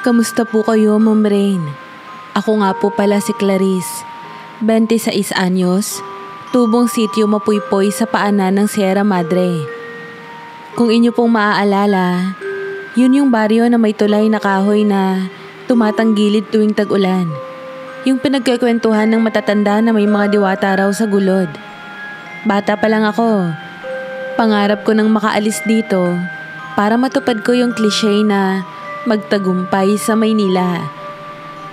Kamusta po kayo, Ma'am Rain? Ako nga po pala si Clarice, 26 anyos, tubong sitio Mapuypoy sa paanan ng Sierra Madre. Kung inyo pong maaalala, yun yung baryo na may tulay na kahoy na tumatanggilid tuwing tag-ulan. Yung pinagkakwentuhan ng matatanda na may mga diwata raw sa gulod. Bata pa lang ako. Pangarap ko nang makaalis dito para matupad ko yung cliche na magtagumpay sa Maynila.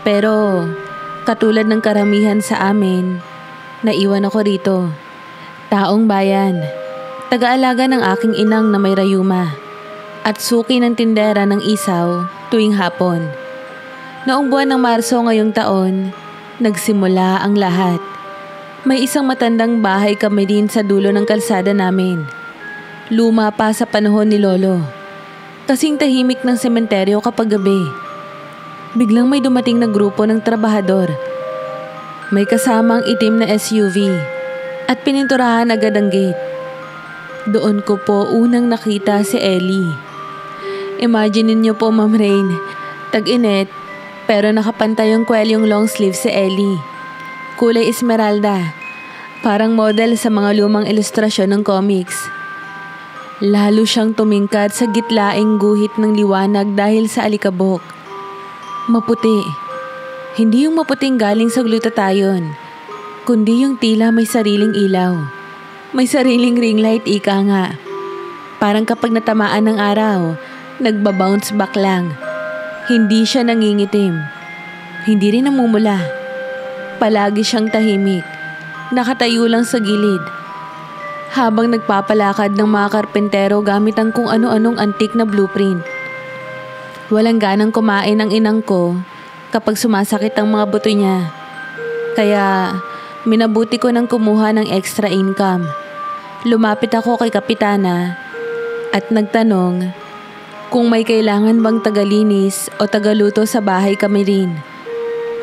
Pero katulad ng karamihan sa amin, naiwan ako rito. Taong bayan, taga-alaga ng aking inang na may rayuma at suki ng tindera ng isaw tuwing hapon. Noong buwan ng Marso ngayong taon, nagsimula ang lahat. May isang matandang bahay kami din sa dulo ng kalsada namin. Luma pa sa panahon ni Lolo. Kasing tahimik ng sementeryo kapag gabi. Biglang may dumating na grupo ng trabahador. May kasamang itim na SUV at pininturahan agad ang gate. Doon ko po unang nakita si Ellie. Imagine niyo po, Ma'am Rain, tag-init pero nakapantay yung kwelyong long sleeve si Ellie. Kulay esmeralda, parang model sa mga lumang ilustrasyon ng comics. Lalo siyang tumingkad sa gitlaing guhit ng liwanag dahil sa alikabok. Maputi. Hindi yung maputing galing sa glutathione, kundi yung tila may sariling ilaw. May sariling ring light, ika nga. Parang kapag natamaan ng araw, nagbabounce back lang. Hindi siya nangingitim. Hindi rin namumula. Palagi siyang tahimik. Nakatayo lang sa gilid. Habang nagpapalakad ng mga karpentero gamit ang kung ano-anong antik na blueprint. Walang ganang kumain ang inang ko kapag sumasakit ang mga buto niya. Kaya minabuti ko nang kumuha ng extra income. Lumapit ako kay Kapitana at nagtanong kung may kailangan bang tagalinis o tagaluto sa bahay kami rin.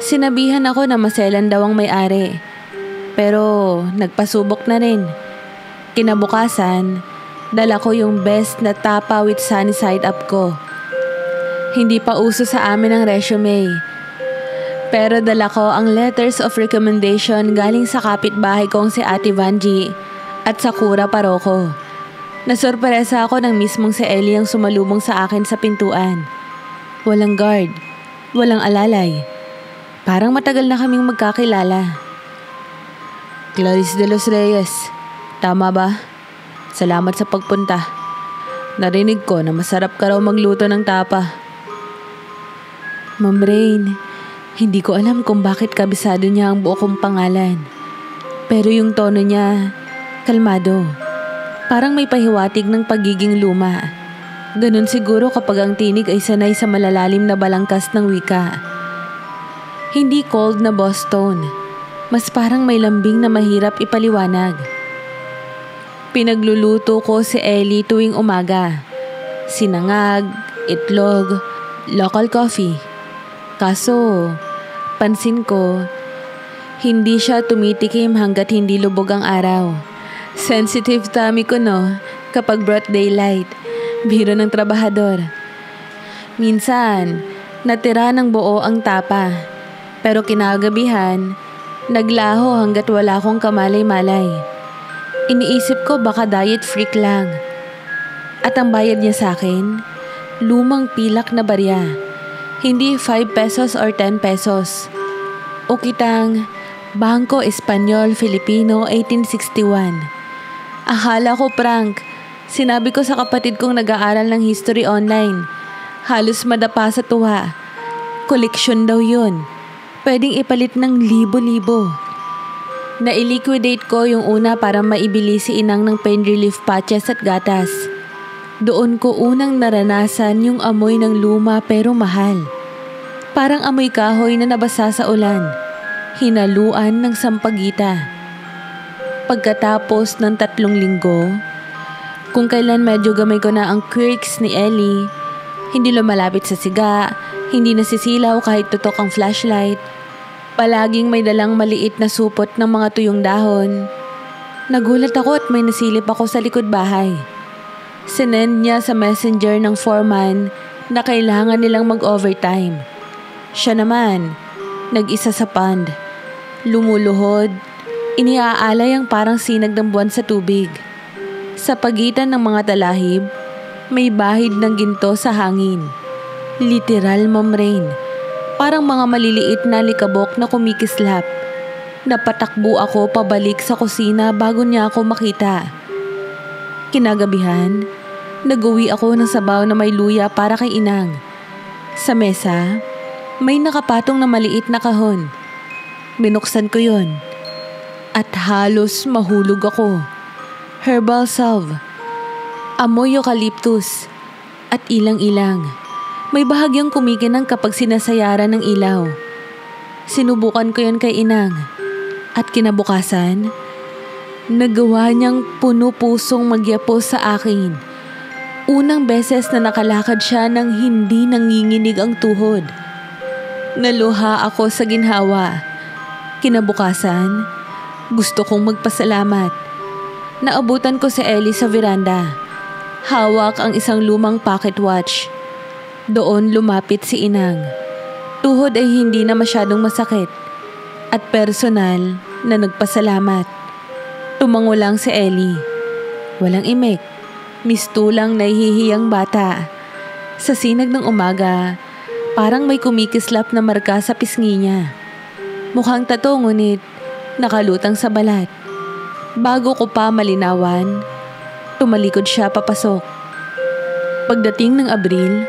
Sinabihan ako na maselan daw ang may-ari, pero nagpasubok na rin. Kinabukasan, dala ko yung best na tapa with sunny side up ko. Hindi pa uso sa amin ang resume, pero dala ko ang letters of recommendation galing sa kapitbahay kong si Ate Vanji at Sakura Paroko. Nasorpresa ako nang mismong si Ellie ang sumalubong sa akin sa pintuan. Walang guard, walang alalay. Parang matagal na kaming magkakilala. Clarice de los Reyes, tama ba? Salamat sa pagpunta. Narinig ko na masarap ka raw magluto ng tapa. Ma'am Rain, hindi ko alam kung bakit kabisado niya ang buo kong pangalan. Pero yung tono niya, kalmado. Parang may pahiwatig ng pagiging luma. Ganun siguro kapag ang tinig ay sanay sa malalalim na balangkas ng wika. Hindi cold na Boston. Mas parang may lambing na mahirap ipaliwanag. Pinagluluto ko si Ellie tuwing umaga. Sinangag, itlog, local coffee. Kaso, pansin ko, hindi siya tumitikim hanggat hindi lubog ang araw. Sensitive tummy ko kapag broad daylight. Biro ng trabahador. Minsan, natira ng buo ang tapa. Pero kinagabihan, naglaho hanggat wala akong kamalay-malay. Iniisip ko baka diet freak lang. At ang bayad niya sa akin, lumang pilak na barya. Hindi 5 pesos or 10 pesos. Ukitang Bangko Espanyol Filipino 1861. Akala ko prank. Sinabi ko sa kapatid kong nag-aaral ng history online. Halos madapa sa tuwa. Koleksyon daw yun. Pwedeng ipalit ng libo-libo. Nailiquidate ko yung una para maibili si inang ng pain relief patches at gatas. Doon ko unang naranasan yung amoy ng luma pero mahal. Parang amoy kahoy na nabasa sa ulan. Hinaluan ng sampagita. Pagkatapos ng 3 linggo, kung kailan medyo gamay ko na ang quirks ni Ellie, hindi lumalapit sa siga, hindi nasisilaw kahit tutok ang flashlight, palaging may dalang maliit na supot ng mga tuyong dahon. Nagulat ako at may nasilip ako sa likod bahay. Sinend niya sa messenger ng foreman na kailangan nilang mag-overtime. Siya naman, nag-isa sa pond. Lumuluhod, iniaalay ang parang sinag ng buwan sa tubig. Sa pagitan ng mga talahib, may bahid ng ginto sa hangin. Literal, Ma'am Rain. Parang mga maliliit na likabok na kumikislap. Napatakbo ako pabalik sa kusina bago niya ako makita. Kinagabihan, nag-uwi ako ng sabaw na may luya para kay inang. Sa mesa, may nakapatong na maliit na kahon. Binuksan ko yon at halos mahulog ako. Herbal salve, amoy eucalyptus at ilang-ilang. May bahagyang kumikinang kapag sinasayaran ng ilaw. Sinubukan ko yon kay inang at kinabukasan, nagawa niyang puno-pusong magyapos sa akin. Unang beses na nakalakad siya nang hindi nanginginig ang tuhod. Naluha ako sa ginhawa. Kinabukasan, gusto kong magpasalamat. Naabutan ko si Ellie sa veranda. Hawak ang isang lumang pocket watch. Doon lumapit si inang. Tuhod ay hindi na masyadong masakit at personal na nagpasalamat. Tumango lang si Ellie. Walang imik. Mistulang nahihiyang bata. Sa sinag ng umaga, parang may kumikislap na marka sa pisngi niya. Mukhang tato ngunit nakalutang sa balat. Bago ko pa malinawan, tumalikod siya papasok. Pagdating ng Abril,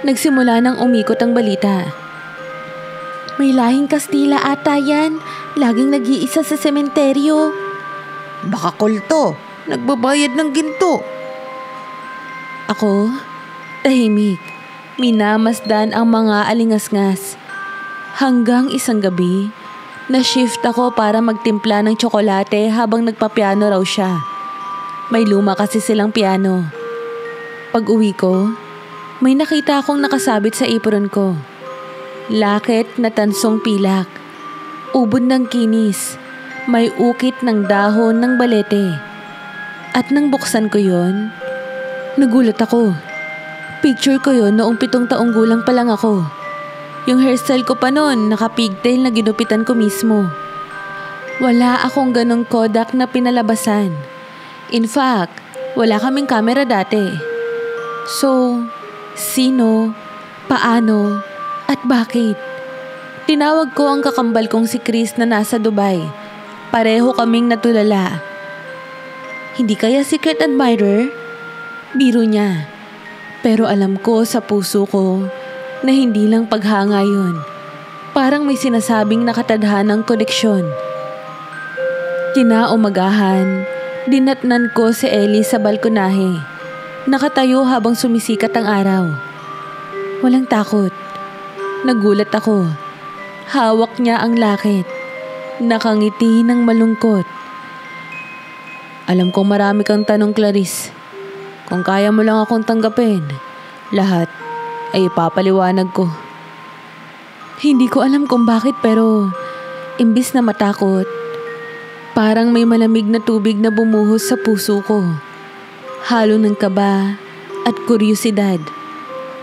nagsimula nang umikot ang balita. May lahing Kastila ata yan. Laging nag-iisa sa sementeryo. Baka kulto. Nagbabayad ng ginto. Ako, tahimik. Minamasdan ang mga alingasngas. Hanggang isang gabi, na-shift ako para magtimpla ng tsokolate habang nagpapiano raw siya. May luma kasi silang piano. Pag uwi ko, may nakita akong nakasabit sa apron ko. Lakit na tansong pilak. Ubod ng kinis. May ukit ng dahon ng balete. At nang buksan ko yon, nagulat ako. Picture ko yon noong 7 taong gulang pa lang ako. Yung hairstyle ko pa noon, naka-pigtail na ginupitan ko mismo. Wala akong ganong Kodak na pinalabasan. In fact, wala kaming camera dati. So, sino, paano, at bakit? Tinawag ko ang kakambal kong si Chris na nasa Dubai. Pareho kaming natulala. Hindi kaya secret admirer? Biro niya. Pero alam ko sa puso ko na hindi lang paghanga yun. Parang may sinasabing nakatadhanang koneksyon. Kinaumagahan, dinatnan ko si Ellie sa balkonahe. Nakatayo habang sumisikat ang araw. Walang takot. Nagulat ako. Hawak niya ang lakit. Nakangiti ng malungkot. Alam kong marami kang tanong, Clarice. Kung kaya mo lang akong tanggapin, lahat ay ipapaliwanag ko. Hindi ko alam kung bakit pero imbis na matakot, parang may malamig na tubig na bumuhos sa puso ko. Halo ng kaba at kuryosidad.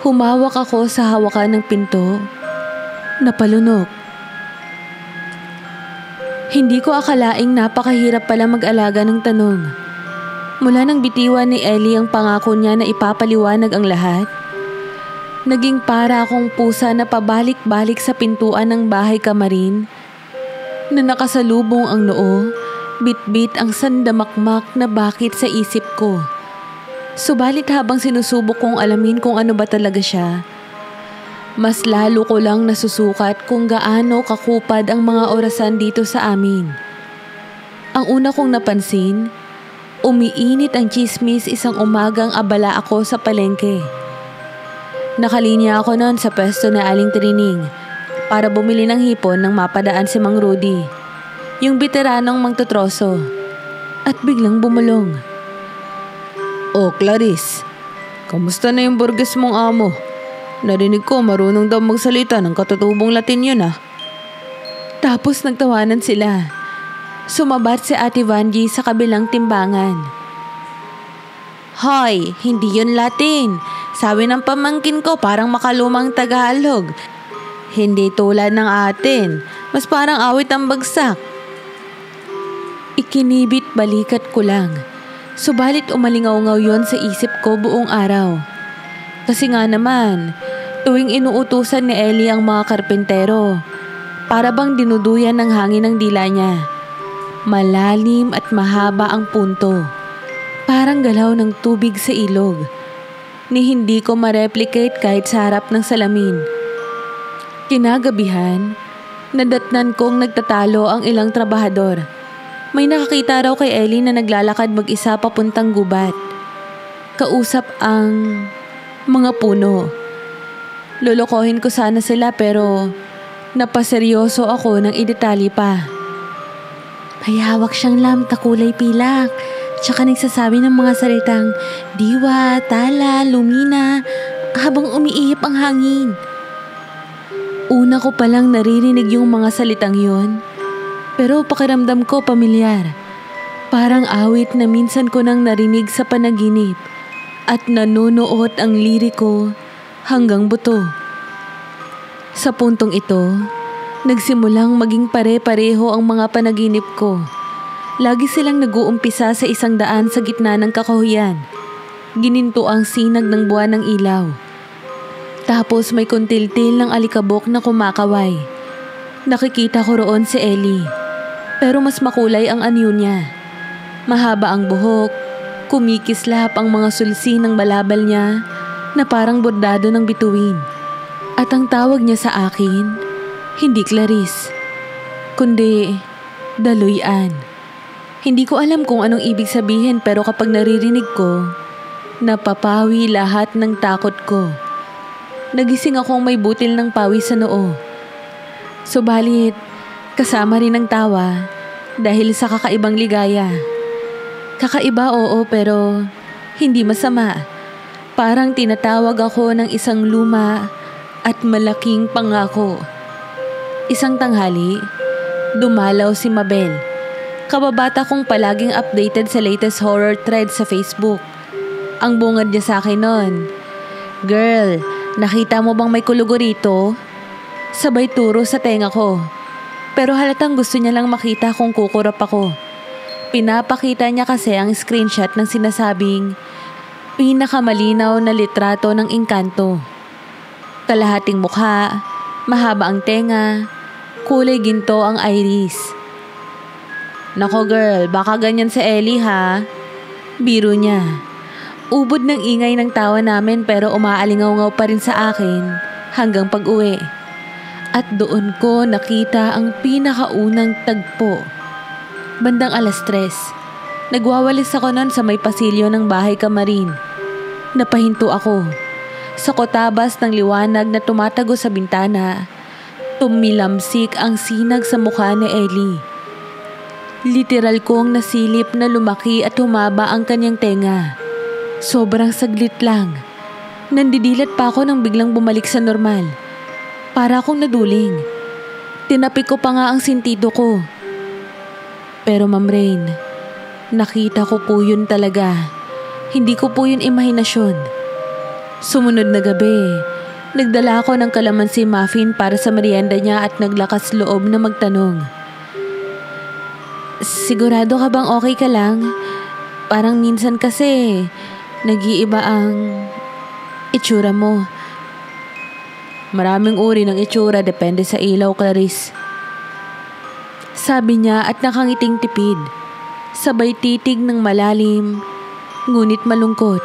Humawak ako sa hawakan ng pinto. Napalunok. Hindi ko akalaing napakahirap pala mag-alaga ng tanong. Mula nang bitiwan ni Ellie ang pangako niya na ipapaliwanag ang lahat, naging para akong pusa na pabalik-balik sa pintuan ng bahay kamarin na nakasalubong ang noo, bit-bit ang sandamakmak na bakit sa isip ko. Subalit habang sinusubok kong alamin kung ano ba talaga siya, mas lalo ko lang nasusukat kung gaano kakupad ang mga orasan dito sa amin. Ang una kong napansin, umiinit ang chismis isang umagang abala ako sa palengke. Nakalinya ako noon sa pwesto na Aling Trining para bumili ng hipon nang mapadaan si Mang Rudy, yung veteranong mangtutroso, at biglang bumulong. Oh, Clarice, kamusta na yung burgess mong amo? Narinig ko marunong daw magsalita ng katutubong Latin yun ah. Tapos nagtawanan sila. Sumabat si Ate Vangie sa kabilang timbangan. Hoy, hindi yun Latin. Sabi ng pamangkin ko parang makalumang Tagalog. Hindi tulad ng atin, mas parang awit ang bagsak. Ikinibit balikat ko lang. Subalit umalingaw-ngaw yon sa isip ko buong araw. Kasi nga naman, tuwing inuutusan ni Ellie ang mga karpentero, para bang dinuduyan ng hangin ng dila niya. Malalim at mahaba ang punto. Parang galaw ng tubig sa ilog. Ni hindi ko ma-replicate kahit sa harap ng salamin. Kinagabihan, nadatnan kong nagtatalo ang ilang trabahador. May nakakita raw kay Ellie na naglalakad mag-isa papuntang gubat. Kausap ang mga puno. Lolokohin ko sana sila pero napaseryoso ako nang idetali pa. May hawak siyang lamp na kulay pilak. Tsaka nagsasabi ng mga salitang diwa, tala, lumina habang umiihip ang hangin. Una ko palang naririnig yung mga salitang yon. Pero pakiramdam ko pamilyar. Parang awit na minsan ko nang narinig sa panaginip at nanunuot ang liriko hanggang buto. Sa puntong ito, nagsimulang maging pare-pareho ang mga panaginip ko. Lagi silang nag-uumpisa sa isang daan sa gitna ng kakahuyan. Gininto ang sinag ng buwan ng ilaw. Tapos may kuntiltil ng alikabok na kumakaway. Nakikita ko roon si Ellie. Pero mas makulay ang anyo niya. Mahaba ang buhok, kumikislap ang mga sulsi ng balabal niya na parang bordado ng bituin. At ang tawag niya sa akin, hindi Clarice, kundi Daloy-an. Hindi ko alam kung anong ibig sabihin pero kapag naririnig ko, napapawi lahat ng takot ko. Nagising akong may butil ng pawis sa noo. Subalit, kasama rin ang tawa dahil sa kakaibang ligaya. Kakaiba oo pero hindi masama. Parang tinatawag ako ng isang luma at malaking pangako. Isang tanghali, dumalaw si Mabel. Kababata kong palaging updated sa latest horror thread sa Facebook. Ang bungad niya sa akin noon, "Girl, nakita mo bang may kulugo rito?" Sabay turo sa tenga ko. Pero halatang gusto niya lang makita kung kukurap ako. Pinapakita niya kasi ang screenshot ng sinasabing pinakamalinaw na litrato ng engkanto. Kalahating mukha, mahaba ang tenga, kulay ginto ang iris. "Nako girl, baka ganyan si Ellie ha?" Biro niya. Ubod ng ingay ng tawa namin pero umaalingaw-ngaw pa rin sa akin hanggang pag-uwi. At doon ko nakita ang pinakaunang tagpo. Bandang 3:00. Nagwawalis ako noon sa may pasilyo ng bahay kamarin. Napahinto ako. Sa kotabas ng liwanag na tumatago sa bintana, tumilamsik ang sinag sa mukha ni Ellie. Literal kong nasilip na lumaki at humaba ang kanyang tenga. Sobrang saglit lang. Nandidilat pa ako nang biglang bumalik sa normal. Para akong naduling. Tinapik ko pa nga ang sentido ko. Pero Ma'am Rain, nakita ko po yun talaga. Hindi ko po yun imahinasyon. Sumunod na gabi, nagdala ako ng kalamansi muffin para sa merienda niya at naglakas loob na magtanong. "Sigurado ka bang okay ka lang? Parang minsan kasi nag-iiba ang itsura mo." "Maraming uri ng itsura, depende sa ilaw, Clarice." Sabi niya at nakangiting tipid. Sabay titig ng malalim, ngunit malungkot.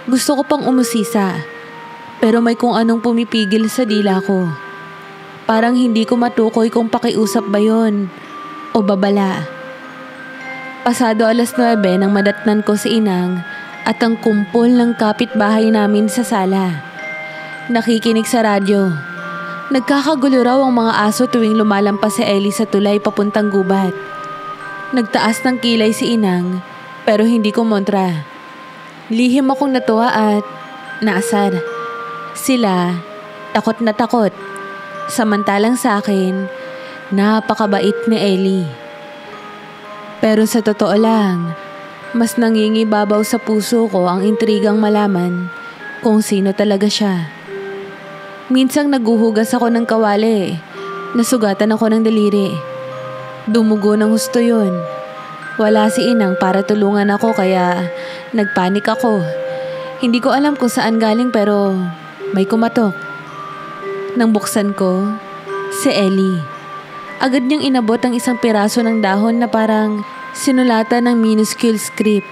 Gusto ko pang umusisa, pero may kung anong pumipigil sa dila ko. Parang hindi ko matukoy kung pakiusap ba yon o babala. Pasado 9:00 nang madatnan ko si Inang at ang kumpol ng kapitbahay namin sa sala. Nakikinig sa radyo. Nagkakagulo raw ang mga aso tuwing lumalampas si Ellie sa tulay papuntang gubat. Nagtaas ng kilay si Inang pero hindi ko montra. Lihim akong natuwa at naasar. Sila, takot na takot. Samantalang sa akin, napakabait ni Ellie. Pero sa totoo lang, mas nangingibabaw sa puso ko ang intrigang malaman kung sino talaga siya. Minsang naguhugas ako ng kawali, nasugatan ako ng daliri. Dumugo ng husto yun. Wala si inang para tulungan ako kaya nagpanik ako. Hindi ko alam kung saan galing pero may kumatok. Nang buksan ko, si Ellie. Agad niyang inabot ang isang piraso ng dahon na parang sinulatan ng minuscule script.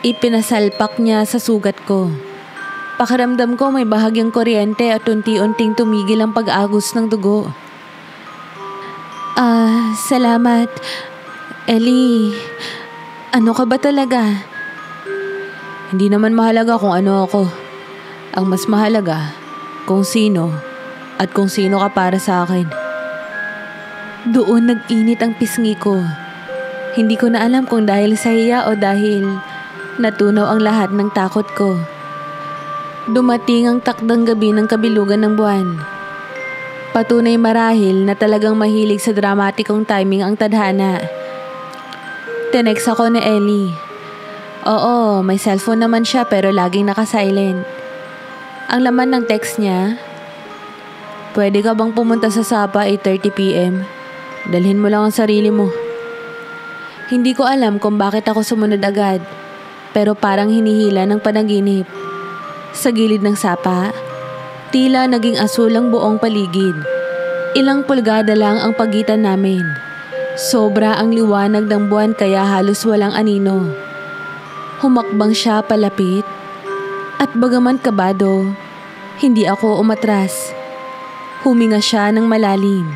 Ipinasalpak niya sa sugat ko. Pakiramdam ko may bahagyang kuryente at unti-unting tumigil ang pag-agos ng dugo. Salamat. Ellie, ano ka ba talaga? Hindi naman mahalaga kung ano ako. Ang mas mahalaga, kung sino at kung sino ka para sa akin. Doon nag-init ang pisngi ko. Hindi ko na alam kung dahil sa hiya o dahil natunaw ang lahat ng takot ko. Dumating ang takdang gabi ng kabilugan ng buwan. Patunay marahil na talagang mahilig sa dramatikong timing ang tadhana. Tinext ako ni Ellie. Oo, may cellphone naman siya pero laging naka-silent. Ang laman ng text niya, pwede ka bang pumunta sa Sapa 8:30 PM? Dalhin mo lang ang sarili mo. Hindi ko alam kung bakit ako sumunod agad, pero parang hinihila ng panaginip. Sa gilid ng sapa, tila naging asul ang buong paligid. Ilang pulgada lang ang pagitan namin. Sobra ang liwanag ng buwan kaya halos walang anino. Humakbang siya palapit at bagaman kabado, hindi ako umatras. Huminga siya ng malalim.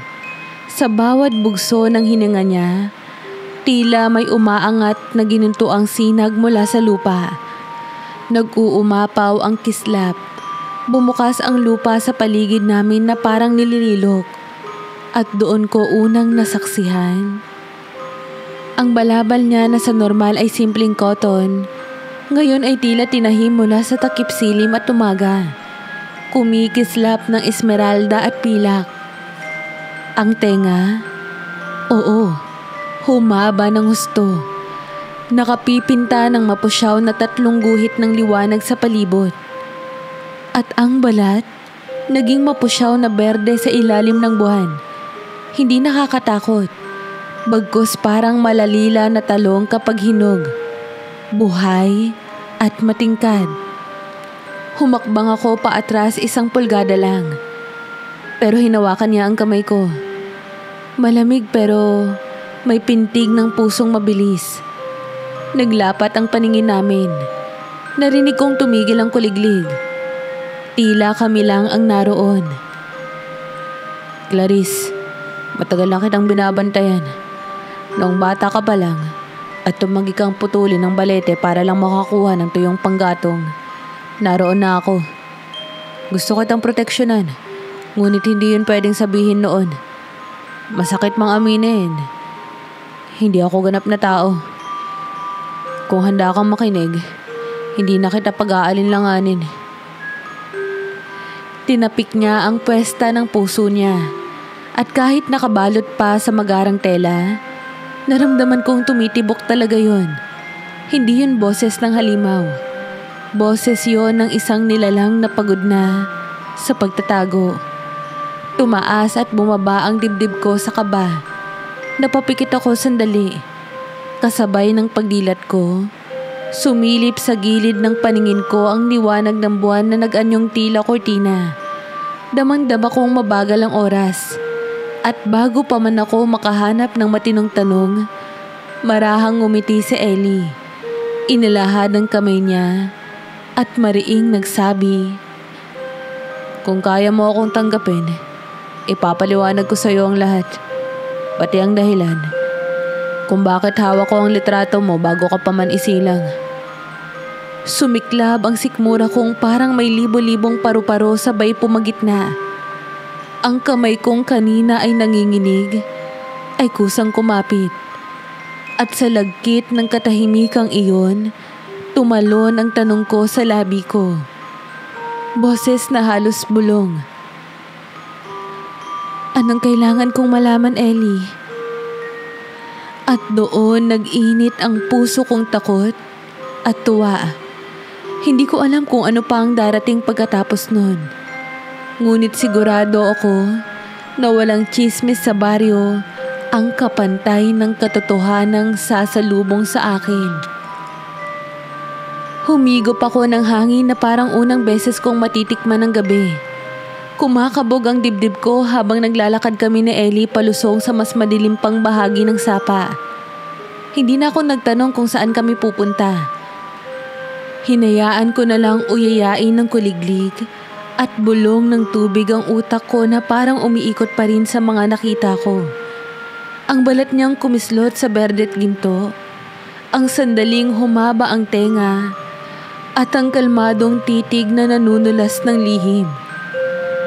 Sa bawat bugso ng hininga niya, tila may umaangat na ginintuang sinag mula sa lupa. Nag-uumapaw ang kislap. Bumukas ang lupa sa paligid namin na parang nilililok. At doon ko unang nasaksihan. Ang balabal niya na sa normal ay simpleng cotton. Ngayon ay tila tinahim mula sa takip silim at tumaga. Kumikislap ng esmeralda at pilak. Ang tenga, oo, humaba ng husto. Nakapipinta ng mapusyaw na 3 guhit ng liwanag sa palibot. At ang balat, naging mapusyaw na berde sa ilalim ng buwan. Hindi nakakatakot. Bagkus parang malalila na talong kapag hinog. Buhay at matingkad. Humakbang ako paatras 1 pulgada lang. Pero hinawakan niya ang kamay ko. Malamig pero may pintig ng pusong mabilis. Naglapat ang paningin namin. Narinig kong tumigil ang kuliglig. Tila kami lang ang naroon. Clarice, matagal na kitang binabantayan. Noong bata ka pa lang at tumagi kang putulin ng balete para lang makakuha ng tuyong panggatong. Naroon na ako. Gusto kitang proteksyonan, ngunit hindi yun pwedeng sabihin noon. Masakit mang aminin. Hindi ako ganap na tao. Kung handa kang makinig, hindi na kita pag-aalinlanganin. Tinapik niya ang pwesta ng puso niya. At kahit nakabalot pa sa magarang tela, naramdaman kong tumitibok talaga yon. Hindi yun boses ng halimaw. Boses yon ng isang nilalang na pagod na sa pagtatago. Tumaas at bumaba ang dibdib ko sa kaba. Napapikit ako sandali. Kasabay ng pagdilat ko, sumilip sa gilid ng paningin ko ang liwanag ng buwan na nag-anyong tila kortina. Damang-dama kong mabagal ang oras. At bago pa man ako makahanap ng matinong tanong, marahang ngumiti si Ellie. Inilahad ang kamay niya at mariing nagsabi, "Kung kaya mo akong tanggapin, ipapaliwanag ko sa iyo ang lahat. Pati ang dahilan kung bakit hawak ko ang litrato mo bago ka pa man isilang." Sumiklab ang sikmura kong parang may libo-libong paru-paro sabay pumagitna. Ang kamay kong kanina ay nanginginig, ay kusang kumapit. At sa lagkit ng katahimikang iyon, tumalon ang tanong ko sa labi ko. Boses na halos bulong. "Anong kailangan kong malaman, Ellie?" At doon nag-init ang puso kong takot at tuwa. Hindi ko alam kung ano pa ang darating pagkatapos nun. Ngunit sigurado ako na walang tsismis sa baryo ang kapantay ng katotohanang sasalubong sa akin. Humigop ako ng hangin na parang unang beses kong matitikman ng gabi. Kumakabog ang dibdib ko habang naglalakad kami ni Ellie palusong sa mas madilim pang bahagi ng sapa. Hindi na ako nagtanong kung saan kami pupunta. Hinayaan ko na lang uyayain ng kuliglig at bulong ng tubig ang utak ko na parang umiikot pa rin sa mga nakita ko. Ang balat niyang kumislot sa berdet ginto, ang sandaling humaba ang tenga, at ang kalmadong titig na nanunulas ng lihim.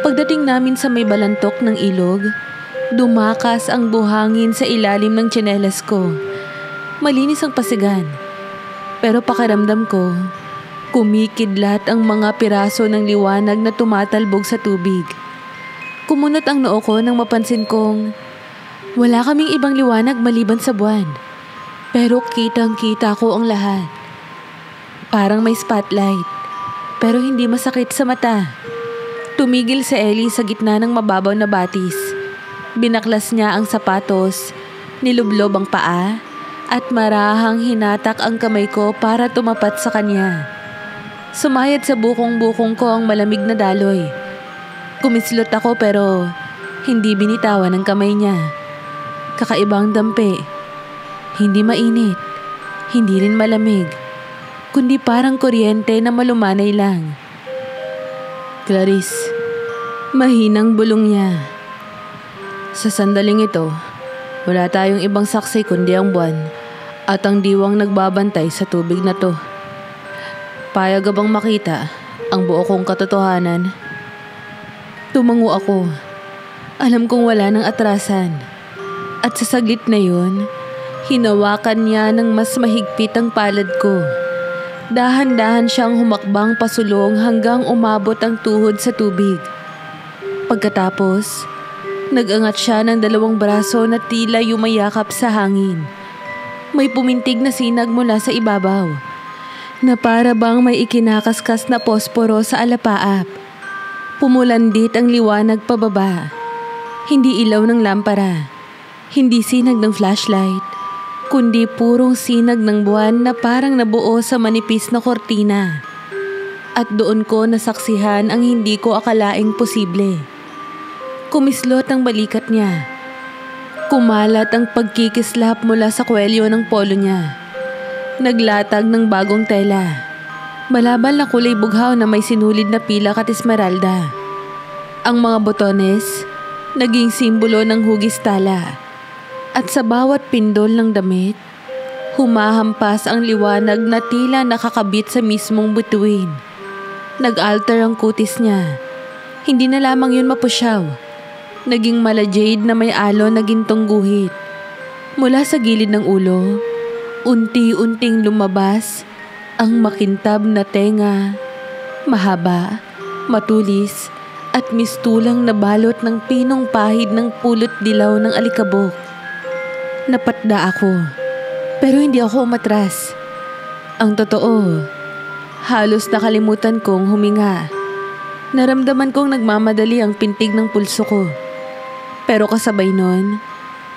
Pagdating namin sa may balantok ng ilog, dumakas ang buhangin sa ilalim ng tsinelas ko. Malinis ang pasigan, pero pakiramdam ko, kumikidlat ang mga piraso ng liwanag na tumatalbog sa tubig. Kumunot ang noo ko nang mapansin kong wala kaming ibang liwanag maliban sa buwan. Pero kitang-kita ko ang lahat. Parang may spotlight, pero hindi masakit sa mata. Tumigil si Ellie sa gitna ng mababaw na batis. Binaklas niya ang sapatos, nilublob ang paa, at marahang hinatak ang kamay ko para tumapat sa kanya. Sumayad sa bukong-bukong ko ang malamig na daloy. Kumislot ako pero hindi binitawan ang kamay niya. Kakaibang dampi. Hindi mainit, hindi rin malamig, kundi parang kuryente na malumanay lang. Clarice, mahinang bulong niya. Sa sandaling ito, wala tayong ibang saksi kundi ang buwan at ang diwang nagbabantay sa tubig na to. Payag ka bang makita ang buo kong katotohanan? Tumango ako. Alam kong wala nang atrasan. At sa saglit na yun, hinawakan niya ng mas mahigpit ang palad ko. Dahan-dahan siyang humakbang pasulong hanggang umabot ang tuhod sa tubig. Pagkatapos, nag-angat siya ng dalawang braso na tila yumayakap sa hangin. May pumintig na sinag mula sa ibabaw, na para bang may ikinakaskas na posporo sa alapaap. Pumulandit ang liwanag pababa. Hindi ilaw ng lampara, hindi sinag ng flashlight, kundi purong sinag ng buwan na parang nabuo sa manipis na kortina. At doon ko nasaksihan ang hindi ko akalaing posible. Kumislot ang balikat niya. Kumalat ang pagkikislap mula sa kwelyo ng polo niya. Naglatag ng bagong tela. Malabal na kulay bughaw na may sinulid na pilak at esmeralda. Ang mga botones, naging simbolo ng hugis tala. At sa bawat pindol ng damit, humahampas ang liwanag na tila nakakabit sa mismong bituin. Nag-alter ang kutis niya. Hindi na lamang yun mapusyaw. Naging mala-jade na may alon na gintong guhit. Mula sa gilid ng ulo, unti-unting lumabas ang makintab na tenga, mahaba, matulis, at mistulang nabalot ng pinong pahid ng pulot dilaw ng alikabok. Napatda ako, pero hindi ako umatras. Ang totoo, halos nakalimutan kong huminga. Naramdaman kong nagmamadali ang pintig ng pulso ko. Pero kasabay nun,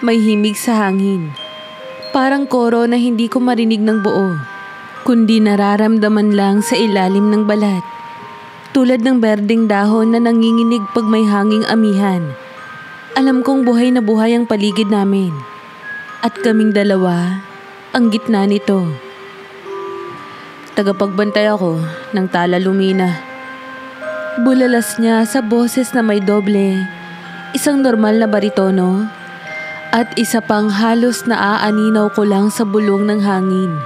may himig sa hangin. Parang koro na hindi ko marinig ng buo, kundi nararamdaman lang sa ilalim ng balat. Tulad ng berdeng dahon na nanginginig pag may hanging amihan. Alam kong buhay na buhay ang paligid namin. At kaming dalawa, ang gitna nito. Tagapagbantay ako ng Tala Lumina. Bulalas niya sa boses na may doble, isang normal na baritono, at isa pang halos naaaninaw ko lang sa bulong ng hangin.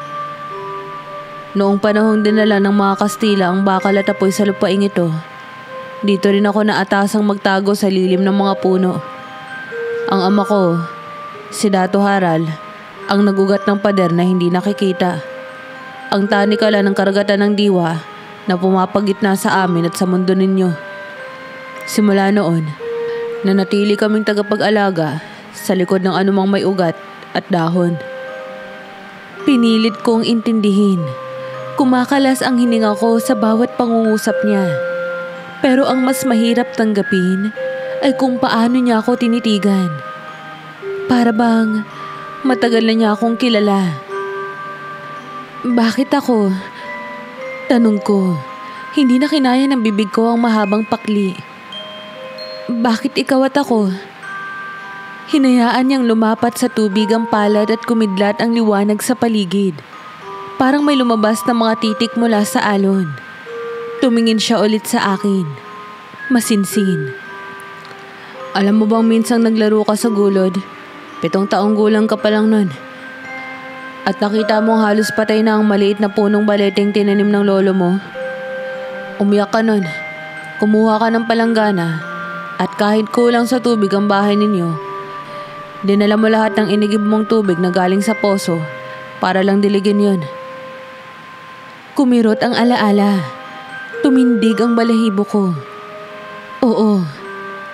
Noong panahong dinala ng mga Kastila ang bakal at apoy sa lupaing ito, dito rin ako naatasang magtago sa lilim ng mga puno. Ang ama ko, si Dato Haral, ang nagugat ng pader na hindi nakikita. Ang tanikala ng karagatan ng diwa na pumapagitna sa amin at sa mundo ninyo. Simula noon, nanatili kaming tagapag-alaga sa likod ng anumang may ugat at dahon. Pinilit kong intindihin Kumakalas ang hininga ko sa bawat pangungusap niya. Pero ang mas mahirap tanggapin ay kung paano niya ako tinitigan. Para bang matagal na niya akong kilala. Bakit ako? Tanong ko. Hindi na kinaya ng bibig ko ang mahabang pakli. Bakit ikaw at ako? Hinayaan niyang lumapat sa tubig ang palad at kumidlat ang liwanag sa paligid. Parang may lumabas na mga titik mula sa alon. Tumingin siya ulit sa akin. Masinsin. Alam mo bang minsang naglaro ka sa gulod? 7 taong gulang ka pa lang nun. At nakita mong halos patay na ang maliit na punong baleteng tinanim ng lolo mo? Umiyak ka nun. Kumuha ka ng palanggana. At kahit kulang sa tubig ang bahay ninyo, dinala mo lahat ng inigib mong tubig na galing sa poso para lang diligin yun. Kumirot ang alaala. Tumindig ang balahibo ko. Oo,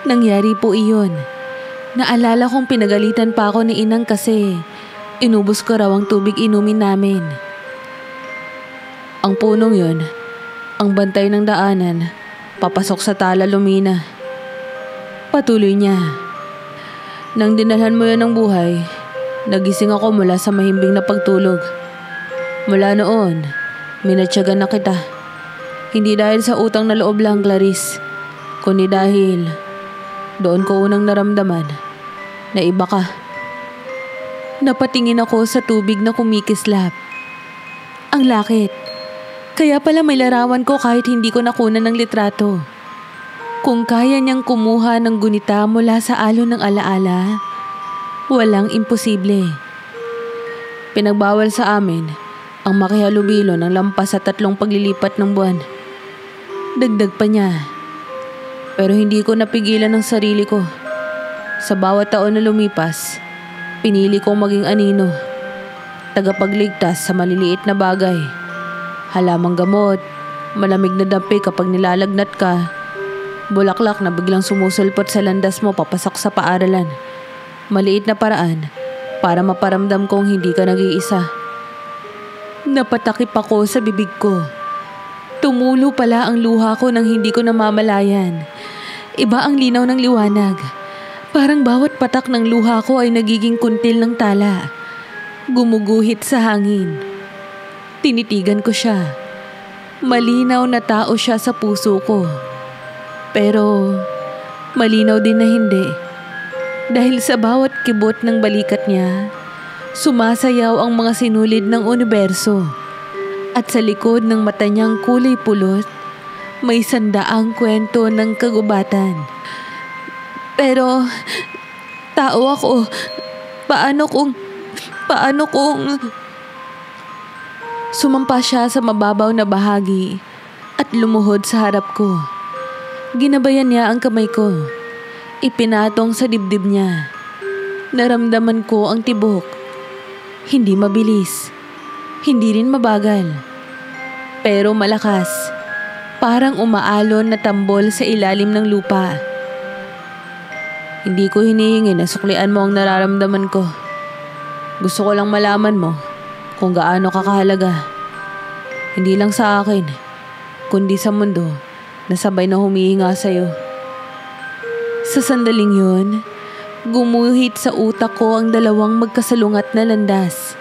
nangyari po iyon. Naalala kong pinagalitan pa ako ni Inang kasi inubos ko raw ang tubig inumin namin. Ang punong yun, ang bantay ng daanan, papasok sa tala lumina. Patuloy niya. Nang dinalhan mo yan ng buhay, nagising ako mula sa mahimbing na pagtulog. Mula noon, minatyagan na kita. Hindi dahil sa utang na loob lang, Clarice, kundi dahil doon ko unang naramdaman na iba ka. Napatingin ako sa tubig na kumikislap. Ang lakit. Kaya pala may larawan ko kahit hindi ko nakunan ng litrato. Kung kaya niyang kumuha ng gunita mula sa alon ng alaala, walang imposible. Pinagbawal sa amin ang makihalubilo ng lampas sa 3 paglilipat ng buwan. Dagdag pa niya. Pero hindi ko napigilan ang sarili ko. Sa bawat taon na lumipas, pinili kong maging anino. Tagapagligtas sa maliliit na bagay. Halamang gamot, malamig na dampi kapag nilalagnat ka, bulaklak na biglang sumusulpot sa landas mo papasok sa paaralan. Maliit na paraan para maparamdam kong hindi ka nag-iisa. Napatakip ako sa bibig ko. Tumulo pala ang luha ko nang hindi ko namamalayan. Iba ang linaw ng liwanag. Parang bawat patak ng luha ko ay nagiging kuntil ng tala. Gumuguhit sa hangin. Tinitigan ko siya. Malinaw na tao siya sa puso ko. Pero malinaw din na hindi. Dahil sa bawat kibot ng balikat niya, sumasayaw ang mga sinulid ng universo. At sa likod ng mata niyang kulay pulot, may sandaang kwento ng kagubatan. Pero, tao ako. Paano kung... Sumampa siya sa mababaw na bahagi at lumuhod sa harap ko. Ginabayan niya ang kamay ko. Ipinatong sa dibdib niya. Naramdaman ko ang tibok. Hindi mabilis. Hindi rin mabagal. Pero malakas. Parang umaalon na tambol sa ilalim ng lupa. Hindi ko hinihingi na suklian mo ang nararamdaman ko. Gusto ko lang malaman mo kung gaano ka kahalaga. Hindi lang sa akin, kundi sa mundo na sabay na humihinga sa'yo. Sa sandaling yun, gumuhit sa utak ko ang 2 magkasalungat na landas.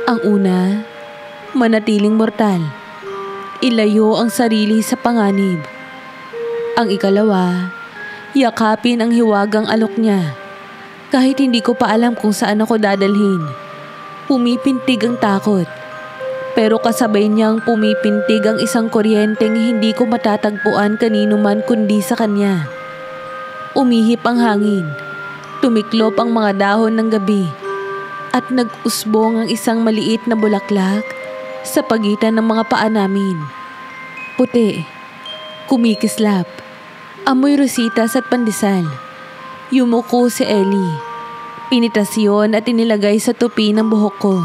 Ang una, manatiling mortal. Ilayo ang sarili sa panganib. Ang ikalawa, yakapin ang hiwagang alok niya. Kahit hindi ko pa alam kung saan ako dadalhin. Pumipintig ang takot. Pero kasabay niyang pumipintig ang isang kuryenteng hindi ko matatagpuan kanino man kundi sa kanya. Umihip ang hangin. Tumiklop ang mga dahon ng gabi. At nag-usbong ang isang maliit na bulaklak sa pagitan ng mga paa namin. Puti, kumikislap, amoy rositas at pandesal. Yumuko si Ellie. Pinitas yun at inilagay sa tupi ng buhok ko.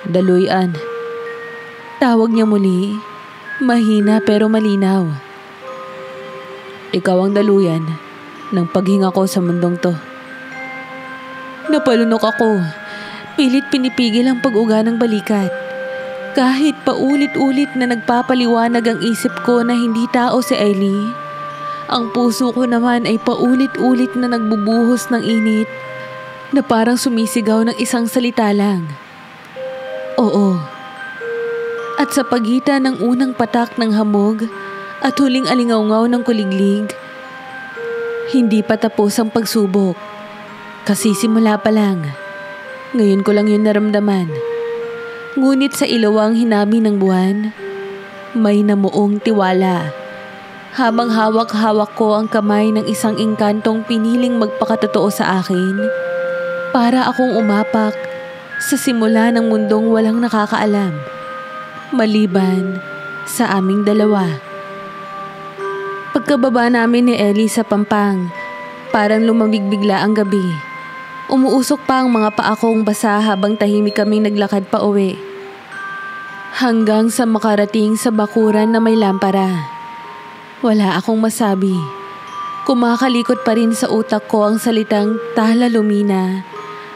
Daluyan. Tawag niya muli, mahina pero malinaw. Ikaw ang daluyan ng paghinga ko sa mundong to. Napalunok ako. Pilit pinipigil ang pag-uga ng balikat. Kahit paulit-ulit na nagpapaliwanag ang isip ko na hindi tao si Ellie, ang puso ko naman ay paulit-ulit na nagbubuhos ng init na parang sumisigaw ng isang salita lang. Oo. At sa pagitan ng unang patak ng hamog at huling alingawngaw ng kuliglig, hindi pa tapos ang pagsubok. Kasi simula pa lang. Ngayon ko lang yun naramdaman. Ngunit sa ilawang hinabi ng buwan, may namuong tiwala. Habang hawak-hawak ko ang kamay ng isang engkantong piniling magpakatotoo sa akin, para akong umapak sa simula ng mundong walang nakakaalam, maliban sa aming dalawa. Pagkababa namin ni Ellie sa pampang, parang lumamig bigla ang gabi. Umuusok pa ang mga paa kong basa habang tahimik kaming naglakad pa uwi. Hanggang sa makarating sa bakuran na may lampara. Wala akong masabi. Kumakalikot pa rin sa utak ko ang salitang tala lumina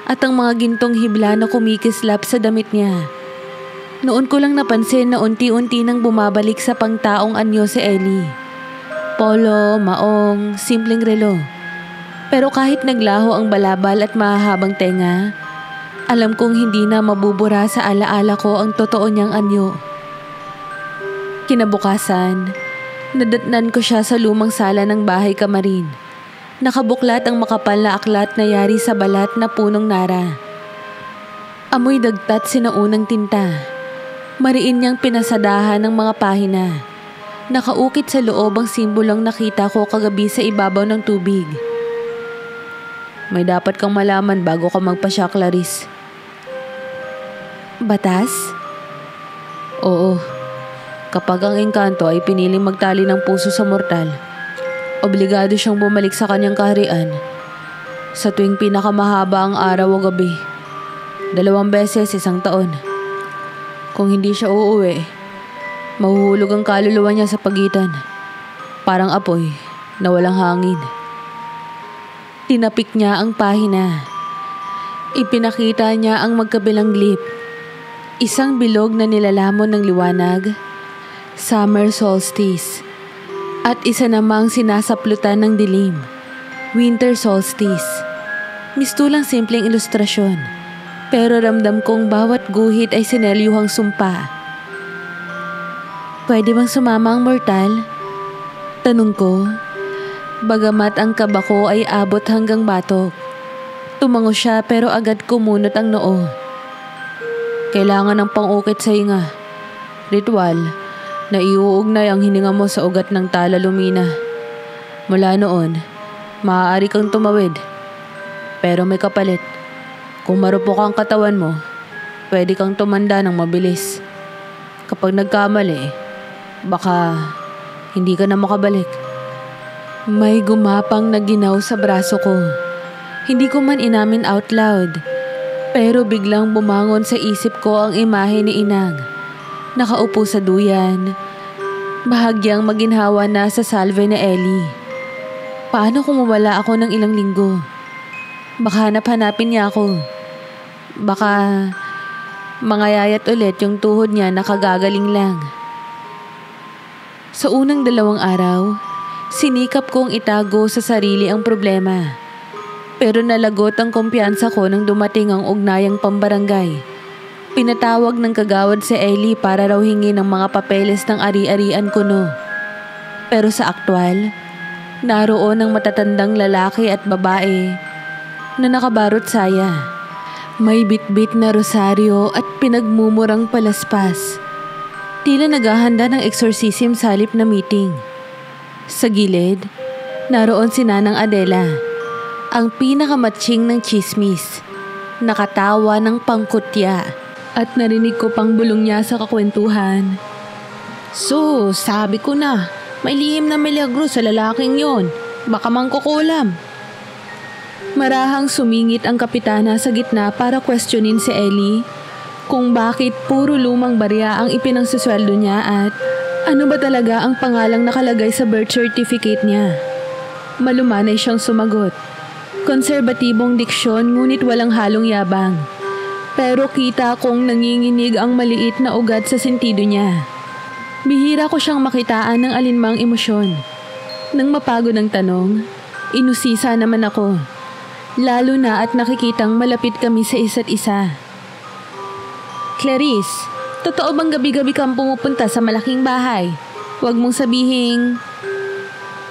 at ang mga gintong hibla na kumikislap sa damit niya. Noon ko lang napansin na unti-unti nang bumabalik sa pangtaong anyo si Ellie. Polo, maong, simpleng relo. Pero kahit naglaho ang balabal at mahahabang tenga, alam kong hindi na mabubura sa alaala ko ang totoo niyang anyo. Kinabukasan, nadatnan ko siya sa lumang sala ng bahay kamarin. Nakabuklat ang makapal na aklat na yari sa balat na punong nara. Amoy dagtat sinaunang tinta. Mariin niyang pinasadahan ng mga pahina. Nakaukit sa loob ang simbolong nakita ko kagabi sa ibabaw ng tubig. May dapat kang malaman bago ka magpasya, Clarice. Batas? Oo. Kapag ang engkanto ay piniling magtali ng puso sa mortal, obligado siyang bumalik sa kanyang kaharian sa tuwing pinakamahaba ang araw o gabi. 2 beses isang taon. Kung hindi siya uuwi, mahuhulog ang kaluluwa niya sa pagitan. Parang apoy na walang hangin. Tinapik niya ang pahina. Ipinakita niya ang magkabilang lip. Isang bilog na nilalamon ng liwanag, summer solstice. At isa namang sinasaplutan ng dilim, winter solstice. Mistulang simpleng ilustrasyon, pero ramdam kong bawat guhit ay sinelyuhang sumpa. Pwede bang sumama ang mortal? Tanong ko, bagamat ang kaba ko ay abot hanggang batok. Tumango siya pero agad kumunot ang noo. Kailangan ng pang-ukit sa hinga. Ritual na iuugnay ang hininga mo sa ugat ng tala lumina. Mula noon, maaari kang tumawid. Pero may kapalit. Kung marupok ang katawan mo, pwede kang tumanda ng mabilis. Kapag nagkamali, baka hindi ka na makabalik. May gumapang na ginaw sa braso ko. Hindi ko man inamin out loud, pero biglang bumangon sa isip ko ang imahe ni Inang. Nakaupo sa duyan, bahagyang maginhawa na sa salve ni Ellie. Paano kung mawala ako ng ilang linggo? Baka hanap-hanapin niya ako. Baka mangayayat ulit yung tuhod niya na kagagaling lang. Sa unang 2 araw, sinikap kong itago sa sarili ang problema. Pero nalagot ang kumpiyansa ko nang dumating ang ugnayang pambarangay. Pinatawag ng kagawad si Ellie para raw hingi ng mga papeles ng ari-arian kuno. Pero sa aktwal, naroon ang matatandang lalaki at babae na nakabarot saya. May bitbit na rosaryo at pinagmumurang palaspas. Tila naghahanda ng exorcism sa halip na meeting. Sa gilid, naroon si Nanang Adela, ang pinakamatching ng chismis. Nakatawa ng pangkutya at narinig ko pang bulong niya sa kakwentuhan. So, sabi ko na, may lihim na milagro sa lalaking yon. Baka mangkukulam. Marahang sumingit ang kapitana sa gitna para questionin si Ellie kung bakit puro lumang barya ang ipinangsusweldo niya at ano ba talaga ang pangalang nakalagay sa birth certificate niya. Malumanay siyang sumagot. Konserbatibong diksyon ngunit walang halong yabang. Pero kita kong nanginginig ang maliit na ugat sa sentido niya. Bihira ko siyang makitaan ng alinmang emosyon. Nang mapagod ang tanong, inusisa naman ako. Lalo na at nakikitang malapit kami sa isa't isa. Clarice, totoo bang gabi-gabi kang pumupunta sa malaking bahay? Huwag mong sabihing...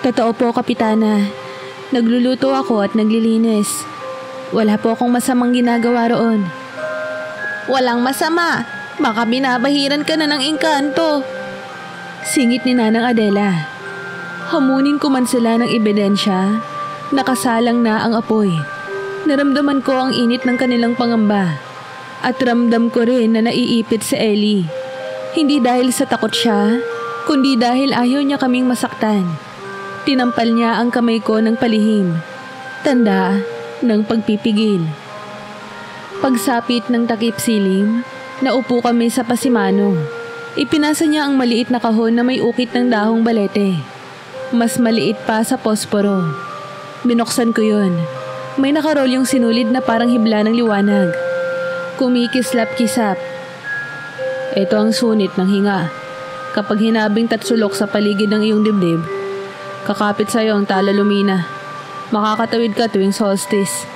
Totoo po, Kapitana. Nagluluto ako at naglilinis. Wala po akong masamang ginagawa roon. Walang masama. Baka binabahiran ka na ng engkanto. Singit ni Nanang Adela. Hamunin ko man sila ng ebidensya, nakasalang na ang apoy. Naramdaman ko ang init ng kanilang pangamba. At ramdam ko rin na naiipit si Ellie. Hindi dahil sa takot siya, kundi dahil ayaw niya kaming masaktan. Tinampal niya ang kamay ko ng palihim. Tanda ng pagpipigil. Pagsapit ng takip silim, naupo kami sa pasimano. Ipinasa niya ang maliit na kahon na may ukit ng dahong balete. Mas maliit pa sa posporo. Binuksan ko yun. May nakarol yung sinulid na parang hibla ng liwanag. Kumikislap-kisap. Ito ang sunit ng hinga. Kapag hinabing tatsulok sa paligid ng iyong dibdib, kakapit sa'yo ang tala lumina. Makakatawid ka tuwing solstice.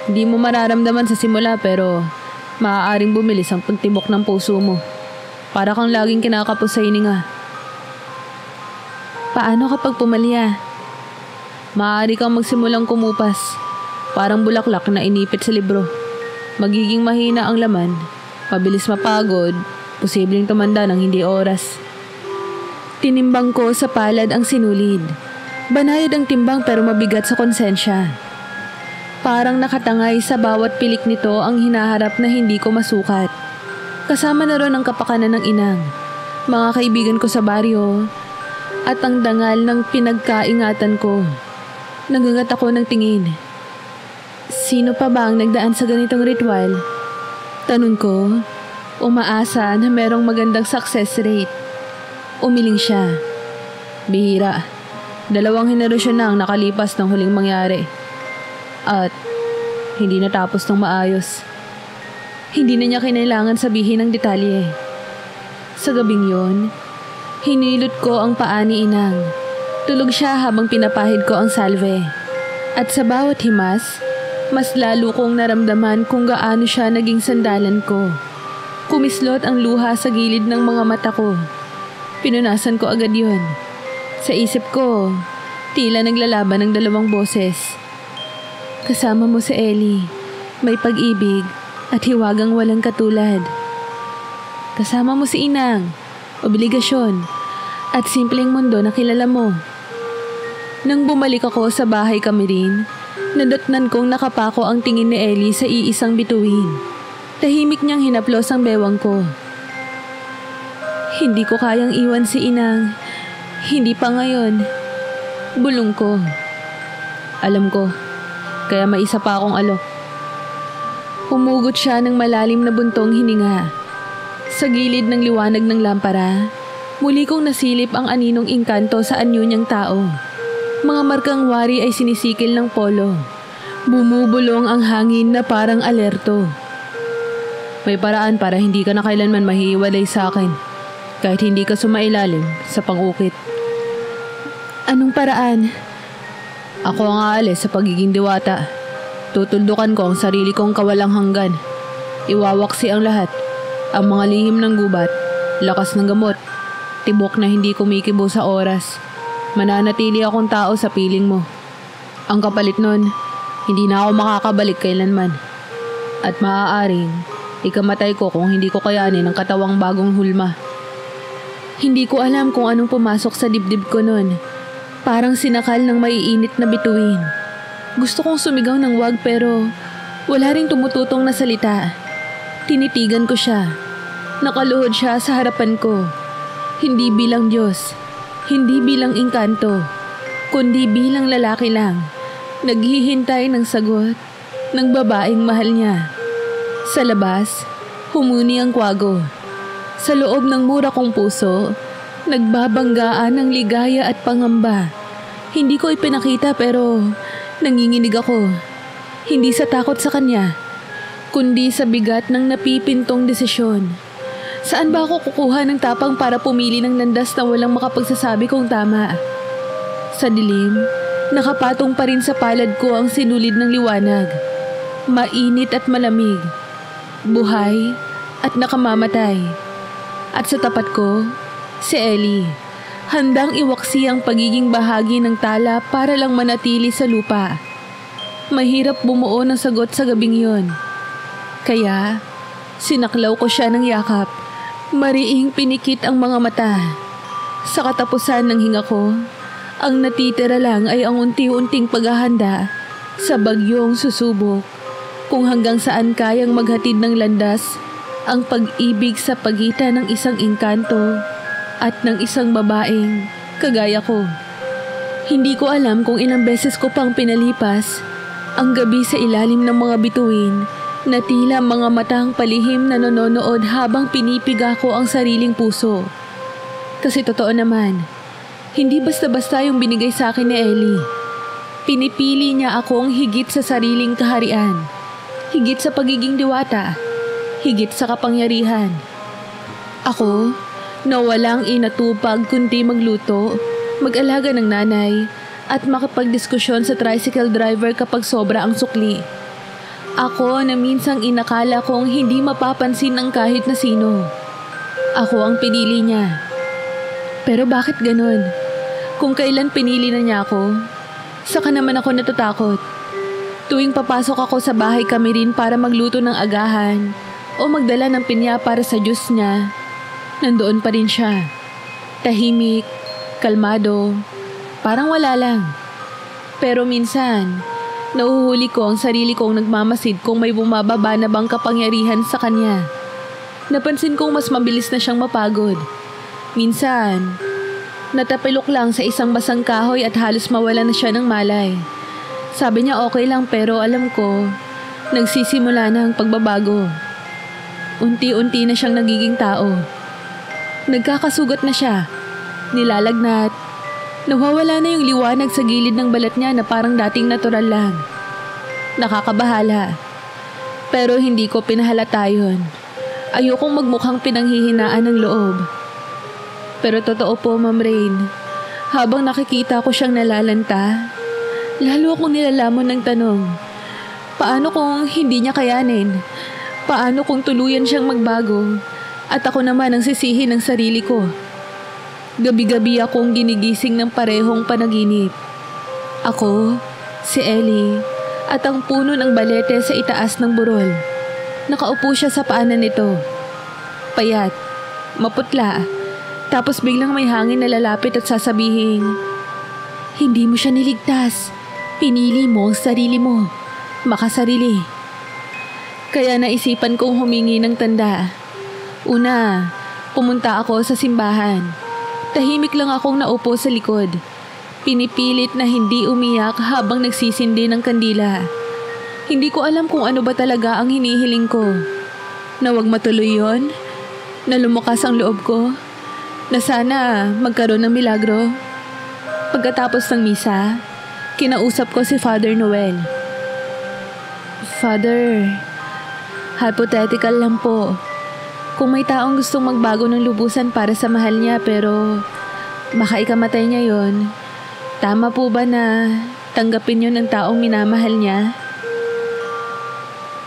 Hindi mo mararamdaman sa simula pero maaaring bumilis ang pagtibok ng puso mo. Para kang laging kinakapos sa hininga. Paano kapag pumalya? Maaari kang magsimulang kumupas. Parang bulaklak na inipit sa libro. Magiging mahina ang laman. Mabilis mapagod. Posibleng tumanda ng hindi oras. Tinimbang ko sa palad ang sinulid. Banayad ang timbang pero mabigat sa konsensya. Parang nakatangay sa bawat pilik nito ang hinaharap na hindi ko masukat. Kasama na ron ang kapakanan ng inang, mga kaibigan ko sa baryo, at ang dangal ng pinagkaingatan ko. Nagangat ako ng tingin. Sino pa ba ang nagdaan sa ganitong ritual? Tanun ko, umaasa na merong magandang success rate. Umiling siya. Bihira. 2 henerasyon na ang nakalipas ng huling mangyari. At hindi natapos ng maayos. Hindi na niya kinailangan sabihin ang detalye. Sa gabing yon, hinilot ko ang paa ni Inang. Tulog siya habang pinapahid ko ang salve. At sa bawat himas, mas lalo kong naramdaman kung gaano siya naging sandalan ko. Kumislot ang luha sa gilid ng mga mata ko. Pinunasan ko agad yon. Sa isip ko, tila naglalaban ng 2 boses. Kasama mo si Ellie, may pag-ibig at hiwagang walang katulad. Kasama mo si Inang, obligasyon at simpleng mundo na kilala mo. Nang bumalik ako sa bahay kami rin, nadatnan kong nakapako ang tingin ni Ellie sa iisang bituin. Tahimik niyang hinaplos ang bewang ko. Hindi ko kayang iwan si Inang. Hindi pa ngayon. Bulong ko. Alam ko, kaya may isa pa akong alok. Humugot siya ng malalim na buntong hininga. Sa gilid ng liwanag ng lampara, muli kong nasilip ang aninong engkanto sa anyo niyang tao. Mga markang wari ay sinisikil ng polo. Bumubulong ang hangin na parang alerto. May paraan para hindi ka na kailanman mahihiwalay sa akin. Kahit hindi ka sumailalim sa pang-ukit. Anong paraan? Ako ang aalis sa pagiging diwata. Tutuldukan ko ang sarili kong kawalang hanggan. Iwawaksi ang lahat. Ang mga lihim ng gubat, lakas ng gamot, tibok na hindi kumikibo sa oras. Mananatili akong tao sa piling mo. Ang kapalit nun, hindi na ako makakabalik kailanman. At maaaring, ikamatay ko kung hindi ko kayanin ang katawang bagong hulma. Hindi ko alam kung anong pumasok sa dibdib ko nun. Parang sinakal ng maiinit na bituin. Gusto kong sumigaw ng wag pero wala ring tumututong na salita. Tinitigan ko siya. Nakaluhod siya sa harapan ko. Hindi bilang Diyos, hindi bilang engkanto, kundi bilang lalaki lang. Naghihintay ng sagot ng babaeng mahal niya. Sa labas, humuni ang kwago. Sa loob ng mura kong puso, nagbabanggaan ng ligaya at pangamba. Hindi ko ipinakita pero nanginginig ako. Hindi sa takot sa kanya, kundi sa bigat ng napipintong desisyon. Saan ba ako kukuha ng tapang para pumili ng landas na walang makapagsasabi kung tama? Sa dilim, nakapatong pa rin sa palad ko ang sinulid ng liwanag. Mainit at malamig. Buhay at nakamamatay. At sa tapat ko, si Ellie. Handang iwaksi ang pagiging bahagi ng tala para lang manatili sa lupa. Mahirap bumuo ng sagot sa gabing yon. Kaya, sinaklaw ko siya ng yakap. Mariing pinikit ang mga mata. Sa katapusan ng hinga ko, ang natitira lang ay ang unti-unting paghahanda sa bagyong susubok kung hanggang saan kayang maghatid ng landas ang pag-ibig sa pagitan ng isang engkanto at ng isang babaeng kagaya ko. Hindi ko alam kung ilang beses ko pang pinalipas ang gabi sa ilalim ng mga bituin na tila mga matang palihim na nanonood habang pinipiga ko ang sariling puso. Kasi totoo naman, hindi basta-basta yung binigay sa akin ni Ellie. Pinipili niya akong higit sa sariling kaharian, higit sa pagiging diwata, higit sa kapangyarihan. Ako, na walang inatupag kundi magluto, mag-alaga ng nanay, at makapagdiskusyon sa tricycle driver kapag sobra ang sukli. Ako na minsang inakala kong hindi mapapansin ng kahit na sino. Ako ang pinili niya. Pero bakit ganun? Kung kailan pinili na niya ako, saka naman ako natatakot. Tuwing papasok ako sa bahay kami rin para magluto ng agahan o magdala ng pinya para sa juice niya, nandoon pa rin siya. Tahimik, kalmado, parang wala lang. Pero minsan, nauhuli ko ang sarili kong nagmamasid kung may bumababa na bang kapangyarihan sa kanya. Napansin kong mas mabilis na siyang mapagod. Minsan, natapilok lang sa isang basang kahoy at halos mawala na siya ng malay. Sabi niya okay lang pero alam ko, nagsisimula na ang pagbabago. Unti-unti na siyang nagiging tao. Nagkakasugat na siya, nilalagnat. Nawawala na yung liwanag sa gilid ng balat niya na parang dating natural lang. Nakakabahala. Pero hindi ko pinahalata yun. Ayokong magmukhang pinanghihinaan ng loob. Pero totoo po, Ma'am Rain, habang nakikita ko siyang nalalanta, lalo akong nilalamon ng tanong. Paano kung hindi niya kayanin? Paano kung tuluyan siyang magbago? At ako naman ang sisihin ng sarili ko. Gabi-gabi akong ginigising ng parehong panaginip. Ako, si Ellie, at ang puno ng balete sa itaas ng burol. Nakaupo siya sa paanan nito. Payat, maputla, tapos biglang may hangin na lalapit at sasabihin, "Hindi mo siya niligtas. Pinili mo ang sarili mo. Makasarili." Kaya naisipan kong humingi ng tanda. Una, pumunta ako sa simbahan. Tahimik lang akong naupo sa likod. Pinipilit na hindi umiyak habang nagsisindi ng kandila. Hindi ko alam kung ano ba talaga ang hinihiling ko. Na wag matuloy yon? Na lumukas ang loob ko? Na sana magkaroon ng milagro? Pagkatapos ng misa, kinausap ko si Father Noel. "Father, hypothetical lang po. Kung may taong gustong magbago ng lubusan para sa mahal niya pero makaikamatay niya yon, tama po ba na tanggapin yun ng taong minamahal niya?"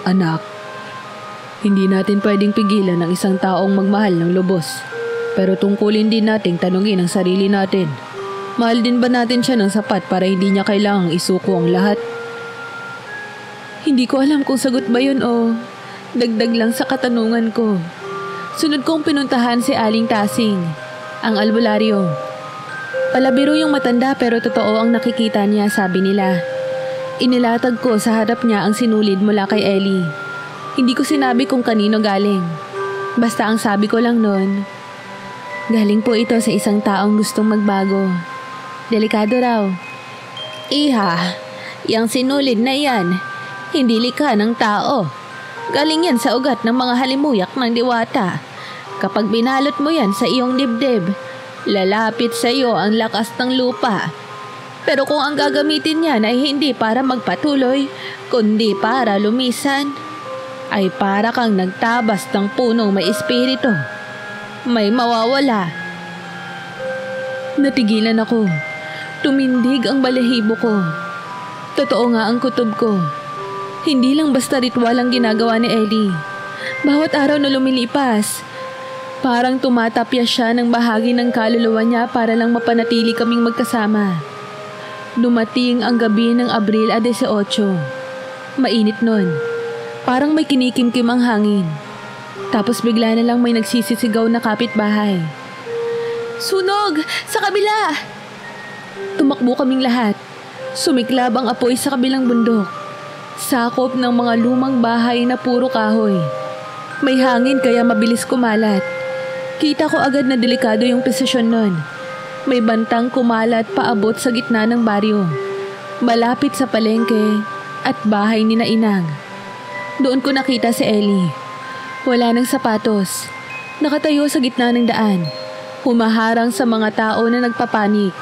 Anak, hindi natin pwedeng pigilan ng isang taong magmahal ng lubos. Pero tungkulin din nating tanungin ang sarili natin. Mahal din ba natin siya ng sapat para hindi niya kailangang isuko ang lahat? Hindi ko alam kung sagot ba yun o dagdag lang sa katanungan ko. Sunod kong pinuntahan si Aling Tasing, ang albularyo. Palabiro yung matanda pero totoo ang nakikita niya, sabi nila. Inilatag ko sa harap niya ang sinulid mula kay Ellie. Hindi ko sinabi kung kanino galing. Basta ang sabi ko lang noon, galing po ito sa isang taong gustong magbago. Delikado raw. "Iha, yang sinulid na yan, hindi likha ng tao. Galing yan sa ugat ng mga halimuyak ng diwata. Kapag binalot mo yan sa iyong dibdib, lalapit sa iyo ang lakas ng lupa. Pero kung ang gagamitin niyan ay hindi para magpatuloy, kundi para lumisan, ay para kang nagtabas ng punong may espiritu. May mawawala. Natigilan ako. Tumindig ang balahibo ko. Totoo nga ang kutob ko. Hindi lang basta ritual ang ginagawa ni Ellie. Bawat araw na lumilipas, parang tumatapya siya ng bahagi ng kaluluwa niya para lang mapanatili kaming magkasama. Dumating ang gabi ng Abril 18. Mainit nun. Parang may kinikimkim ang hangin. Tapos bigla na lang may nagsisisigaw na kapitbahay. "Sunog! Sa kabila!" Tumakbo kaming lahat. Sumiklab ang apoy sa kabilang bundok. Sakop ng mga lumang bahay na puro kahoy. May hangin kaya mabilis kumalat. Kita ko agad na delikado yung posisyon nun. May bantang kumalat paabot sa gitna ng baryo. Malapit sa palengke at bahay ni na Inang. Doon ko nakita si Ellie. Wala ng sapatos. Nakatayo sa gitna ng daan. Humaharang sa mga tao na nagpapanik.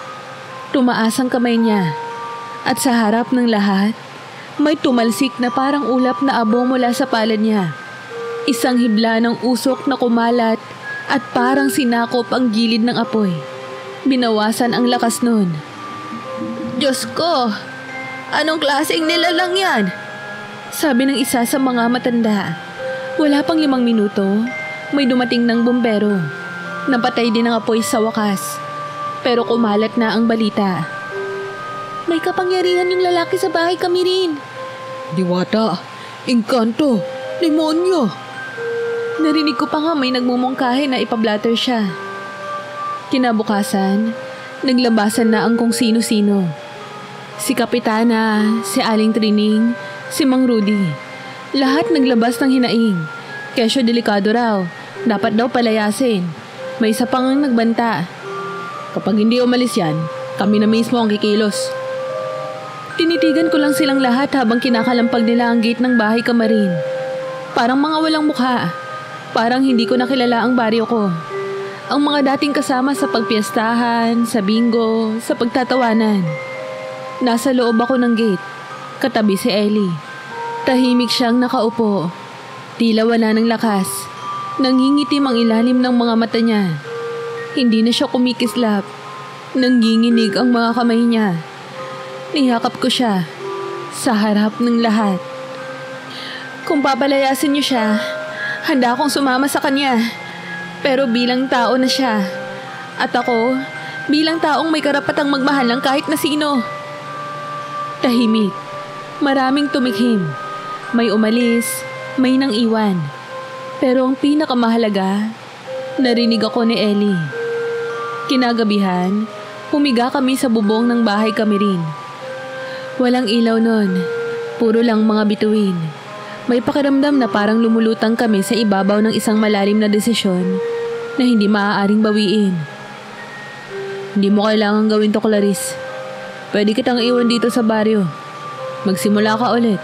Tumaas ang kamay niya. At sa harap ng lahat, may tumalsik na parang ulap na abo mula sa palad niya. Isang hibla ng usok na kumalat at parang sinakop ang gilid ng apoy. Binawasan ang lakas nun. "Diyos ko! Anong klaseng nilalang yan?" Sabi ng isa sa mga matanda. Wala pang 5 minuto, may dumating ng bumbero. Napatay din ang apoy sa wakas. Pero kumalat na ang balita. "May kapangyarihan yung lalaki sa bahay kami rin." Diwata, engkanto, demonyo. Narinig ko pa nga may nagmumungkahi na ipablatter siya. Kinabukasan, naglabasan na ang kung sino-sino. Si Kapitana, si Aling Trining, si Mang Rudy. Lahat naglabas ng hinaing. Kesyo delikado raw. Dapat daw palayasin. May isa pang nagbanta. "Kapag hindi umalis yan, kami na mismo ang kikilos." Tinitigan ko lang silang lahat habang kinakalampag nila ang gate ng bahay kamarin. Parang mga walang mukha. Parang hindi ko nakilala ang baryo ko. Ang mga dating kasama sa pagpiestahan, sa bingo, sa pagtatawanan. Nasa loob ako ng gate. Katabi si Ellie. Tahimik siyang nakaupo. Tila wala ng lakas. Nangingitim ang ilalim ng mga mata niya. Hindi na siya kumikislap. Nanginginig ang mga kamay niya. Niyakap ko siya. Sa harap ng lahat. Kung papalayasin niyo siya, handa akong sumama sa kanya. Pero bilang tao na siya. At ako, bilang taong may karapatang magmahal ng kahit na sino. Tahimik. Maraming tumikhim. May umalis, may nang iwan. Pero ang pinakamahalaga, narinig ako ni Ellie. Kinagabihan, humiga kami sa bubong ng bahay kami rin. Walang ilaw nun, puro lang mga bituin. May pakiramdam na parang lumulutang kami sa ibabaw ng isang malalim na desisyon na hindi maaaring bawiin. "Hindi mo kailangang gawin to, Clarice. Pwede kitang iwan dito sa baryo. Magsimula ka ulit.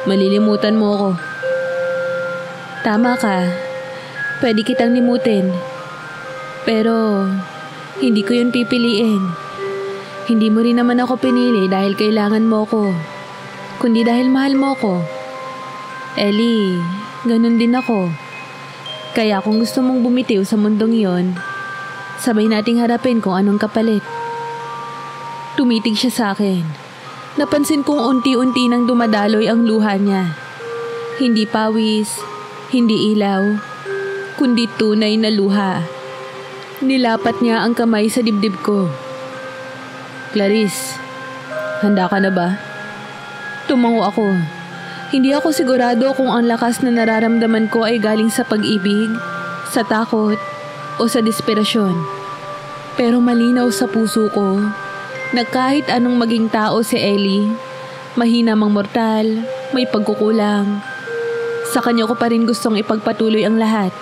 Malilimutan mo ako." Tama ka. Pwede kitang limutin. Pero, hindi ko yun pipiliin. Hindi mo rin naman ako pinili dahil kailangan mo ko. Kundi dahil mahal mo ko. Ellie, ganun din ako. Kaya kung gusto mong bumitiw sa mundong iyon, sabay nating harapin kung anong kapalit. Tumitig siya sa akin. Napansin kong unti-unti nang dumadaloy ang luha niya. Hindi pawis, hindi ilaw, kundi tunay na luha. Nilapat niya ang kamay sa dibdib ko. "Clarice, handa ka na ba?" Tumango ako. Hindi ako sigurado kung ang lakas na nararamdaman ko ay galing sa pag-ibig, sa takot, o sa desperasyon. Pero malinaw sa puso ko na kahit anong maging tao si Ellie, mahina mang mortal, may pagkukulang, sa kanya ko pa rin gustong ipagpatuloy ang lahat.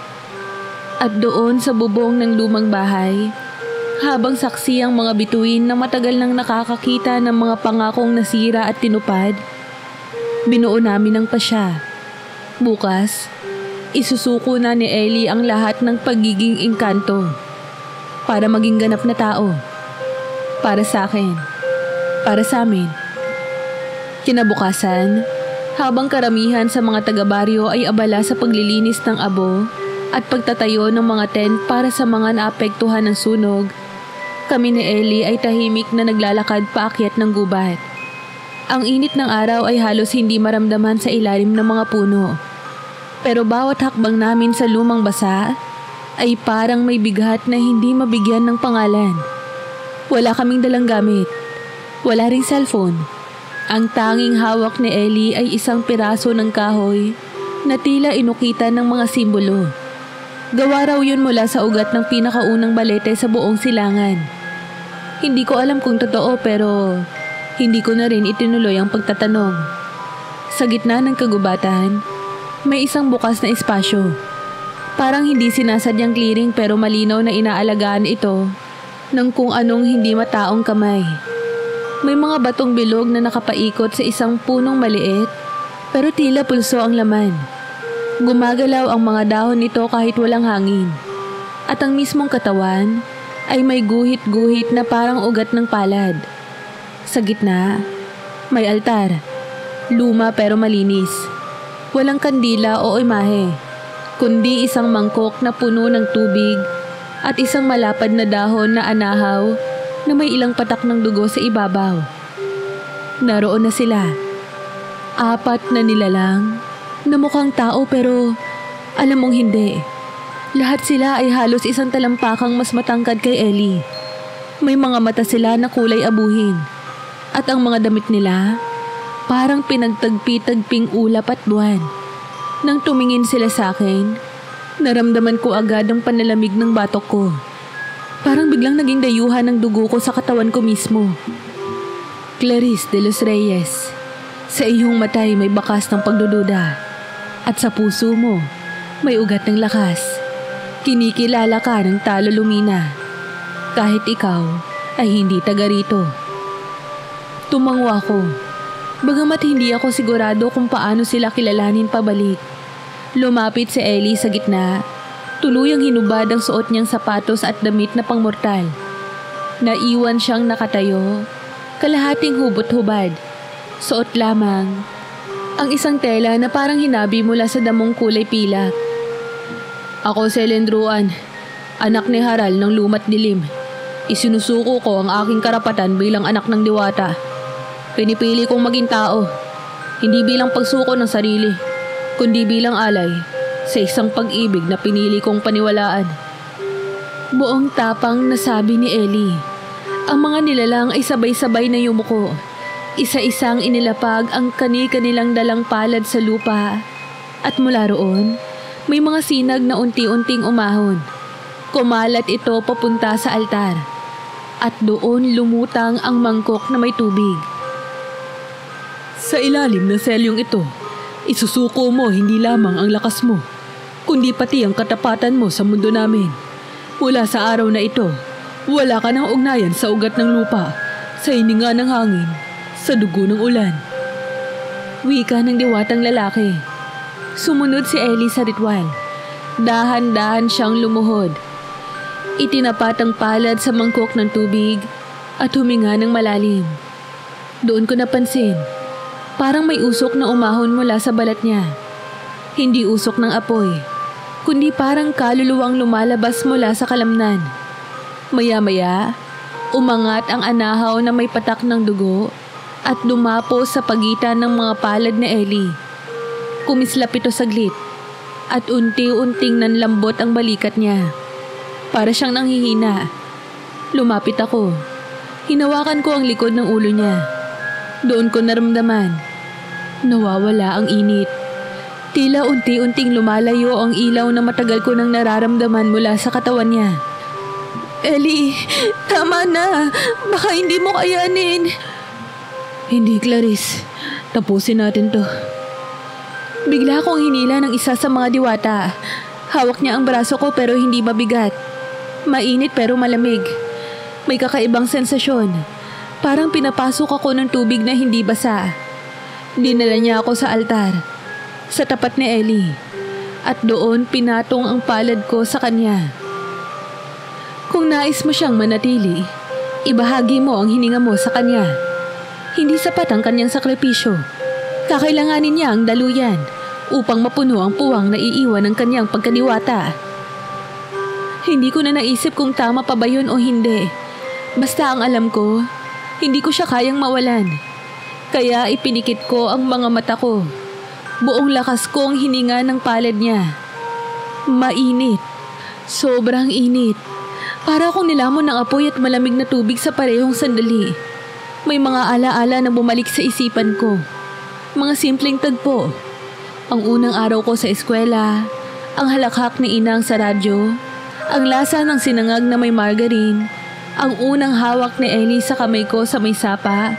At doon sa bubong ng lumang bahay, habang saksi ang mga bituin na matagal nang nakakakita ng mga pangakong nasira at tinupad, binuo namin ang pasya. Bukas, isusuko na ni Ellie ang lahat ng pagiging engkanto para maging ganap na tao. Para sa akin. Para sa amin. Kinabukasan, Habang karamihan sa mga taga-baryo ay abala sa paglilinis ng abo at pagtatayo ng mga tent para sa mga naapektuhan ng sunog, kami ni Ellie ay tahimik na naglalakad paakyat ng gubat. Ang init ng araw ay halos hindi maramdaman sa ilalim ng mga puno. Pero bawat hakbang namin sa lumang basa ay parang may bigat na hindi mabigyan ng pangalan. Wala kaming dalang gamit. Wala ring cellphone. Ang tanging hawak ni Ellie ay isang piraso ng kahoy na tila inukitan ng mga simbolo. Gawa raw yun mula sa ugat ng pinakaunang balete sa buong silangan. Hindi ko alam kung totoo pero hindi ko na rin itinuloy ang pagtatanong. Sa gitna ng kagubatan, may isang bukas na espasyo. Parang hindi sinasadyang clearing pero malinaw na inaalagaan ito ng kung anong hindi mataong kamay. May mga batong bilog na nakapaikot sa isang punong maliit pero tila pulso ang laman. Gumagalaw ang mga dahon nito kahit walang hangin. At ang mismong katawan ay may guhit-guhit na parang ugat ng palad. Sa gitna, may altar. Luma pero malinis. Walang kandila o imahe, kundi isang mangkok na puno ng tubig at isang malapad na dahon na anahaw na may ilang patak ng dugo sa ibabaw. Naroon na sila. 4 na nilalang na mukhang tao pero alam mong hindi. Lahat sila ay halos isang talampakang mas matangkad kay Ellie. May mga mata sila na kulay abuhin. At ang mga damit nila parang pinagtagpi-tagping ulap at buwan. Nang tumingin sila sa akin, naramdaman ko agad ang panalamig ng batok ko. Parang biglang naging dayuhan ng dugo ko sa katawan ko mismo. Clarice de los Reyes, sa iyong matay may bakas ng pagdududa. At sa puso mo, may ugat ng lakas. Kinikilala ka ng Talo Lumina. Kahit ikaw ay hindi taga rito. Tumango ako. Bagamat hindi ako sigurado kung paano sila kilalanin pabalik. Lumapit si Ellie sa gitna. Tuluyang hinubad ang suot niyang sapatos at damit na pangmortal. Naiwan siyang nakatayo, kalahating hubot-hubad. Suot lamang ang isang tela na parang hinabi mula sa damong kulay pilak. Ako si Lendruan, anak ni Haral ng Lumat Dilim. Isinusuko ko ang aking karapatan bilang anak ng diwata. Pinipili kong maging tao, hindi bilang pagsuko ng sarili, kundi bilang alay sa isang pag-ibig na pinili kong paniwalaan. Buong tapang nasabi ni Ellie. Ang mga nilalang ay sabay-sabay na yumuko. Isa-isang inilapag ang kani-kanilang dalang palad sa lupa. At mula roon, may mga sinag na unti-unting umahon. Kumalat ito papunta sa altar. At doon lumutang ang mangkok na may tubig. Sa ilalim ng selyong ito, isusuko mo hindi lamang ang lakas mo, kundi pati ang katapatan mo sa mundo namin. Mula sa araw na ito, wala ka ng ugnayan sa ugat ng lupa, sa hininga ng hangin, sa dugo ng ulan. Wika ng diwatang lalaki. Sumunod si Ellie sa ritual. Dahan-dahan siyang lumuhod. Itinapat ang palad sa mangkok ng tubig at huminga ng malalim. Doon ko napansin, parang may usok na umahon mula sa balat niya. Hindi usok ng apoy, kundi parang kaluluwang lumalabas mula sa kalamnan. Maya-maya, umangat ang anahaw na may patak ng dugo at dumapo sa pagitan ng mga palad ni Ellie. Kumislap ito saglit at unti-unting nanlambot ang balikat niya. Para siyang nanghihina. Lumapit ako. Hinawakan ko ang likod ng ulo niya. Doon ko naramdaman. Nawawala ang init. Tila unti-unting lumalayo ang ilaw na matagal ko nang nararamdaman mula sa katawan niya. Ellie, tama na. Baka hindi mo kayanin. Hindi, Clarice. Tapusin natin to. Bigla akong hinila ng isa sa mga diwata. Hawak niya ang braso ko pero hindi mabigat. Mainit pero malamig. May kakaibang sensasyon. Parang pinapasok ako ng tubig na hindi basa. Dinala niya ako sa altar, sa tapat ni Ellie. At doon pinatong ang palad ko sa kanya. Kung nais mo siyang manatili, ibahagi mo ang hininga mo sa kanya. Hindi sapat ang kanyang sakripisyo. Kakailanganin niya ang daluyan upang mapuno ang puwang na iiwan ng kanyang pagkadiwata. Hindi ko na naisip kung tama pa ba yun o hindi. Basta ang alam ko, hindi ko siya kayang mawalan. Kaya ipinikit ko ang mga mata ko. Buong lakas ko ang hininga ng palad niya. Mainit. Sobrang init. Para akong nilamon ng apoy at malamig na tubig sa parehong sandali. May mga alaala na bumalik sa isipan ko. Mga simpleng tagpo. Ang unang araw ko sa eskwela, ang halakhak ni inang sa radyo, ang lasa ng sinangag na may margarine, ang unang hawak ni Ellie sa kamay ko sa may sapa.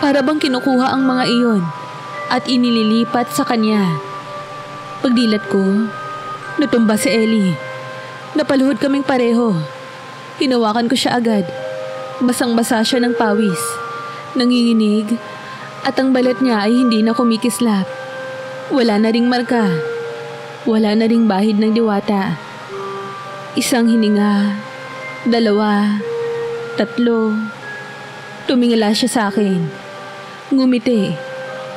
Para bang kinukuha ang mga iyon at inililipat sa kanya. Pagdilat ko, natumba si Ellie. Napaluhod kaming pareho. Hinawakan ko siya agad. Basang-basa siya ng pawis. Nanginginig at ang balat niya ay hindi na kumikislap. Wala na ring marka. Wala na ring bahid ng diwata. Isang hininga, 2, 3. Tumingala siya sa akin. Ngumiti.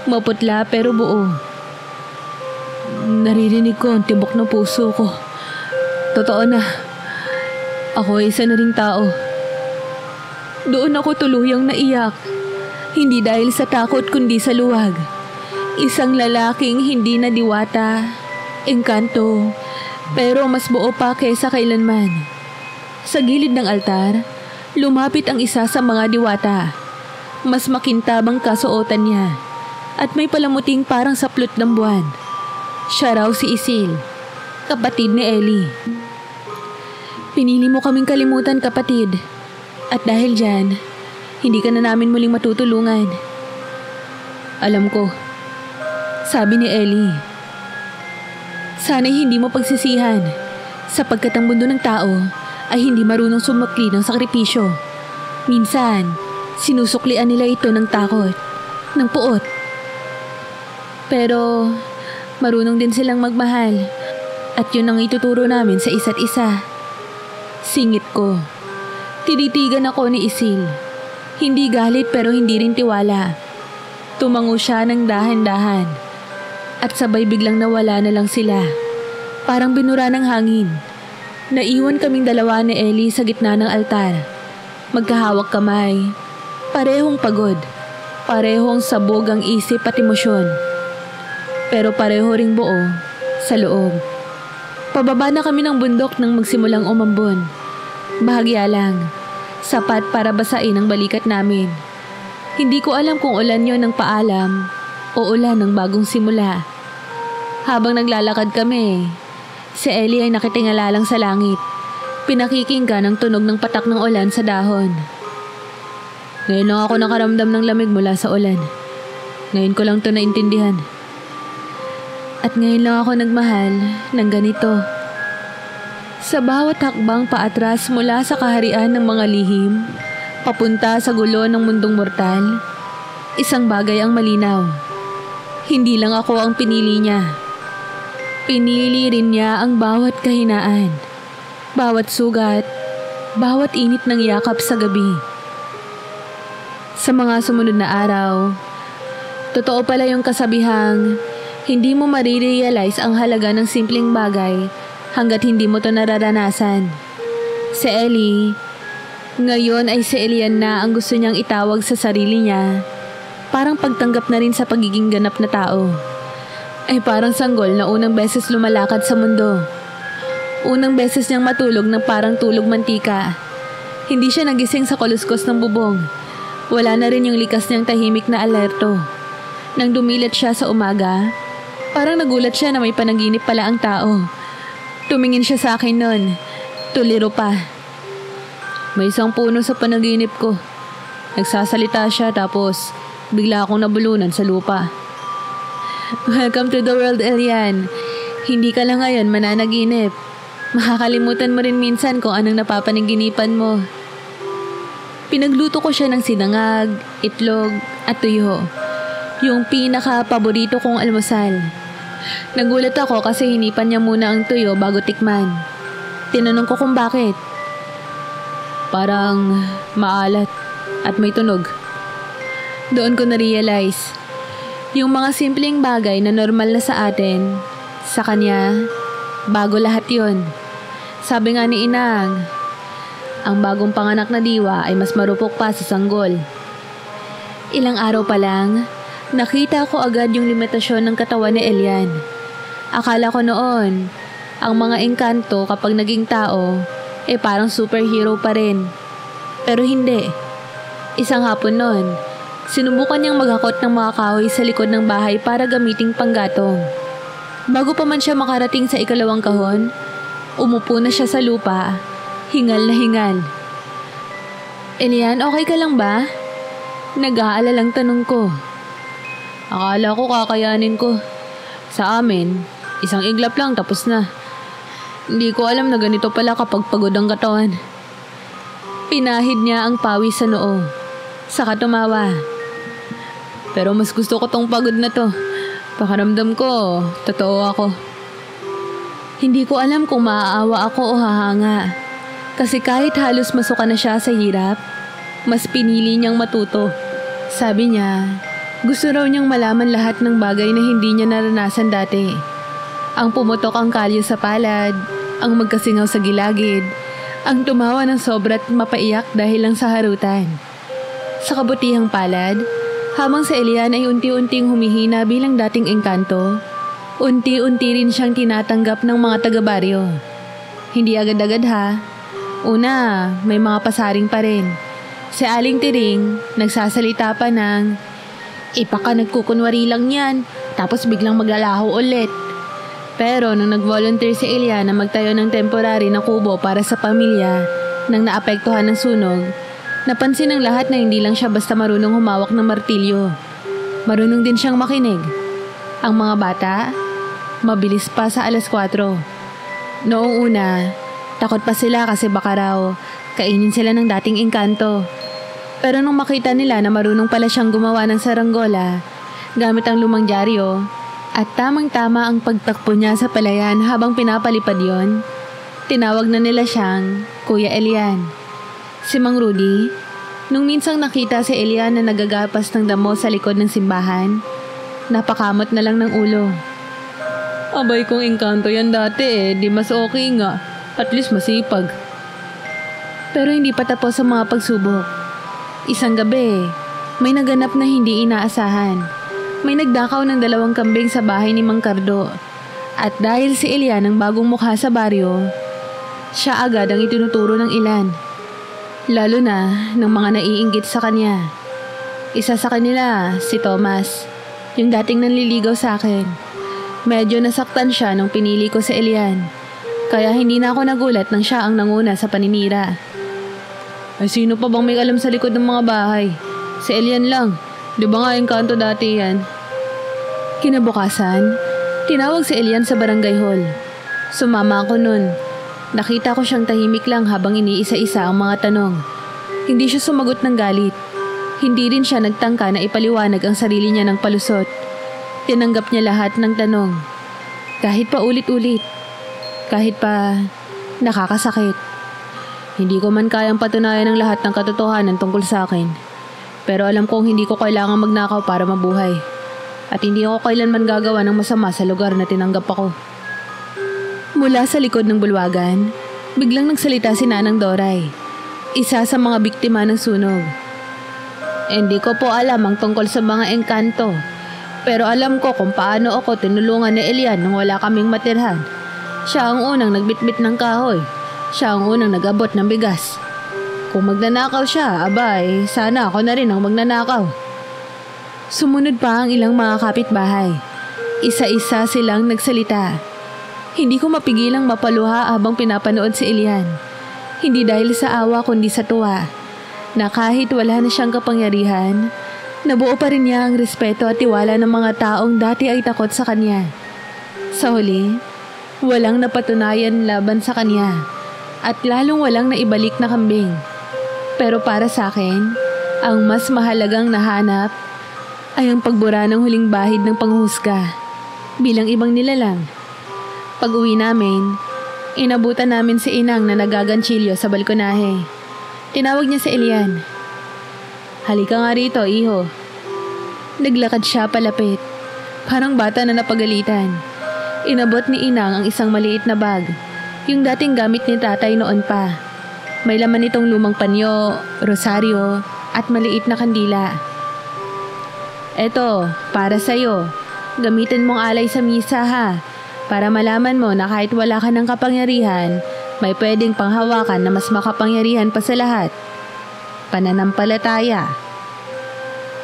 Maputla pero buo. Naririnig ko ang tibok ng puso ko. Totoo na. Ako ay isa na ring tao. Doon ako tuluyang naiyak. Hindi dahil sa takot kundi sa luwag. Isang lalaking hindi na diwata, engkanto, pero mas buo pa kaysa kailanman. Sa gilid ng altar, lumapit ang isa sa mga diwata. Mas makintabang kasuotan niya at may palamuting parang saplot ng buwan. Siya raw si Isil, kapatid ni Ellie. Pinili mo kaming kalimutan, kapatid. At dahil dyan, hindi ka na namin muling matutulungan. Alam ko, sabi ni Ellie. Sana'y hindi mo pagsisihan, sapagkat ang mundo ng tao ay hindi marunong sumakli ng sakripisyo. Minsan, sinusuklian nila ito ng takot, ng puot. Pero, marunong din silang magmahal, at yun ang ituturo namin sa isa't isa. Singit ko. Tinitigan ako ni Isil. Hindi galit pero hindi rin tiwala. Tumango siya ng dahan-dahan. At sabay biglang nawala na lang sila. Parang binura ng hangin. Naiwan kaming dalawa ni Ellie sa gitna ng altar. Magkahawak kamay. Parehong pagod. Parehong sabog ang isip at emosyon. Pero pareho ring buo sa loob. Pababa na kami ng bundok nang magsimulang umambon. Bahagya lang. Sapat para basain ang balikat namin. Hindi ko alam kung ulan yon ng paalam o ulan ng bagong simula. Habang naglalakad kami, si Ellie ay nakitingala lang sa langit. Pinakikinggan ang tunog ng patak ng ulan sa dahon. Ngayon lang ako nakaramdam ng lamig mula sa ulan. Ngayon ko lang ito naintindihan. At ngayon lang ako nagmahal ng ganito. Sa bawat hakbang paatras mula sa kaharian ng mga lihim, papunta sa gulo ng mundong mortal, isang bagay ang malinaw. Hindi lang ako ang pinili niya. Pinili rin niya ang bawat kahinaan, bawat sugat, bawat init ng yakap sa gabi. Sa mga sumunod na araw, totoo pala yung kasabihang, hindi mo marirealize ang halaga ng simpleng bagay hanggat hindi mo to nararanasan. Si Ellie, ngayon ay si Elian na ang gusto niyang itawag sa sarili niya. Parang pagtanggap na rin sa pagiging ganap na tao. Ay parang sanggol na unang beses lumalakad sa mundo. Unang beses niyang matulog ng parang tulog mantika. Hindi siya nagising sa kuluskos ng bubong. Wala na rin yung likas niyang tahimik na alerto. Nang dumilat siya sa umaga, parang nagulat siya na may panaginip pala ang tao. Tumingin siya sa akin nun. Tuliro pa. May isang puno sa panaginip ko. Nagsasalita siya tapos bigla akong nabulunan sa lupa. Welcome to the world, Elian. Hindi ka lang ngayon mananaginip. Makakalimutan mo rin minsan kung anong napapanaginipan mo. Pinagluto ko siya ng sinangag, itlog at tuyo. Yung pinaka-paborito kong almusal. Nagulat ako kasi hinipan niya muna ang tuyo bago tikman. Tinanong ko kung bakit. Parang maalat at may tunog. Doon ko na-realize. Yung mga simpleng bagay na normal na sa atin, sa kanya, bago lahat yon. Sabi nga ni Inang, ang bagong panganak na diwa ay mas marupok pa sa sanggol. Ilang araw pa lang, nakita ko agad yung limitasyon ng katawan ni Elian. Akala ko noon, ang mga engkanto kapag naging tao, parang superhero pa rin. Pero hindi. Isang hapon noon, sinubukan niyang maghakot ng mga kahoy sa likod ng bahay para gamiting panggatong. Bago pa man siya makarating sa ikalawang kahon, umupo na siya sa lupa, hingal na hingal. Elian, okay ka lang ba? Nag-aalalang tanong ko. Akala ko kakayanin ko. Sa amin, isang iglap lang tapos na. Hindi ko alam na ganito pala kapag pagod ang katawan. Pinahid niya ang pawis sa noo. Saka tumawa. Pero mas gusto ko tong pagod na to. Pakiramdam ko, totoo ako. Hindi ko alam kung maaawa ako o hahanga. Kasi kahit halos masuka na siya sa hirap, mas pinili niyang matuto. Sabi niya, gusto raw niyang malaman lahat ng bagay na hindi niya naranasan dati. Ang pumutok ang kalyo sa palad, ang magkasingaw sa gilagid, ang tumawa ng sobra't mapaiyak dahil lang sa harutan. Sa kabutihang palad, habang si Elian ay unti-unting humihina bilang dating engkanto, unti-unti rin siyang tinatanggap ng mga taga-baryo. Hindi agad-agad ha. Una, may mga pasaring pa rin. Si Aling Tiring, nagsasalita pa ng, "Ipaka nagkukunwari lang yan, tapos biglang maglalaho ulit." Pero nung nag-volunteer si Elian na magtayo ng temporary na kubo para sa pamilya nang naapektuhan ng sunog, napansin ng lahat na hindi lang siya basta marunong humawak ng martilyo. Marunong din siyang makinig. Ang mga bata, mabilis pa sa 4:00. Noong una, takot pa sila kasi baka raw kainin sila ng dating engkanto. Pero nung makita nila na marunong pala siyang gumawa ng saranggola gamit ang lumang dyaryo at tamang-tama ang pagtakbo niya sa palayan habang pinapalipad yon, tinawag na nila siyang Kuya Elian. Si Mang Rudy, nung minsang nakita si Elian na nagagapas ng damo sa likod ng simbahan, napakamot na lang ng ulo. Abay kung engkanto yan dati di mas okay nga. At least masipag. Pero hindi pa tapos ang mga pagsubok. Isang gabi, may naganap na hindi inaasahan. May nagdakaw ng 2 kambing sa bahay ni Mang Cardo. At dahil si Elian ang bagong mukha sa baryo, siya agad ang itinuturo ng ilan. Lalo na ng mga naiinggit sa kanya. Isa sa kanila, si Thomas, yung dating nanliligaw sa akin. Medyo nasaktan siya nung pinili ko si Elian. Kaya hindi na ako nagulat nang siya ang nanguna sa paninira. Ay sino pa bang may alam sa likod ng mga bahay? Si Elian lang. Di ba nga engkanto dati yan? Kinabukasan, tinawag si Elian sa barangay hall. Sumama ako nun. Nakita ko siyang tahimik lang habang iniisa-isa ang mga tanong. Hindi siya sumagot ng galit. Hindi rin siya nagtangka na ipaliwanag ang sarili niya ng palusot. Tinanggap niya lahat ng tanong. Kahit pa ulit-ulit. Kahit pa nakakasakit. Hindi ko man kayang patunayan ang lahat ng katotohanan tungkol sa akin. Pero alam kong hindi ko kailangang magnakaw para mabuhay. At hindi ako kailanman gagawa ng masama sa lugar na tinanggap ako. Mula sa likod ng bulwagan, biglang nagsalita si Nanang Doray, isa sa mga biktima ng sunog. Hindi ko po alam ang tungkol sa mga engkanto, pero alam ko kung paano ako tinulungan ni Elian nung wala kaming matirhan. Siya ang unang nagbitbit ng kahoy, siya ang unang nag-abot ng bigas. Kung magnanakaw siya, abay, sana ako na rin ang magnanakaw. Sumunod pa ang ilang mga kapitbahay. Isa-isa silang nagsalita. Hindi ko mapigilang mapaluha habang pinapanood si Elian. Hindi dahil sa awa kundi sa tuwa. Na kahit wala na siyang kapangyarihan, nabuo pa rin niya ang respeto at tiwala ng mga taong dati ay takot sa kanya. Sa huli, walang napatunayan laban sa kanya at lalong walang naibalik na kambing. Pero para sa akin, ang mas mahalagang nahanap ay ang pagbura ng huling bahid ng panghusga bilang ibang nilalang. Pag-uwi namin, inabutan namin si Inang na nagaganchilyo sa balkonahe. Tinawag niya si Elian. Halika nga rito, iho. Naglakad siya palapit. Parang bata na napagalitan. Inabot ni Inang ang isang maliit na bag. Yung dating gamit ni tatay noon pa. May laman nitong lumang panyo, rosaryo, at maliit na kandila. Eto, para sa'yo. Gamitin mong alay sa misa ha. Para malaman mo na kahit wala ka ng kapangyarihan, may pwedeng panghawakan na mas makapangyarihan pa sa lahat. Pananampalataya.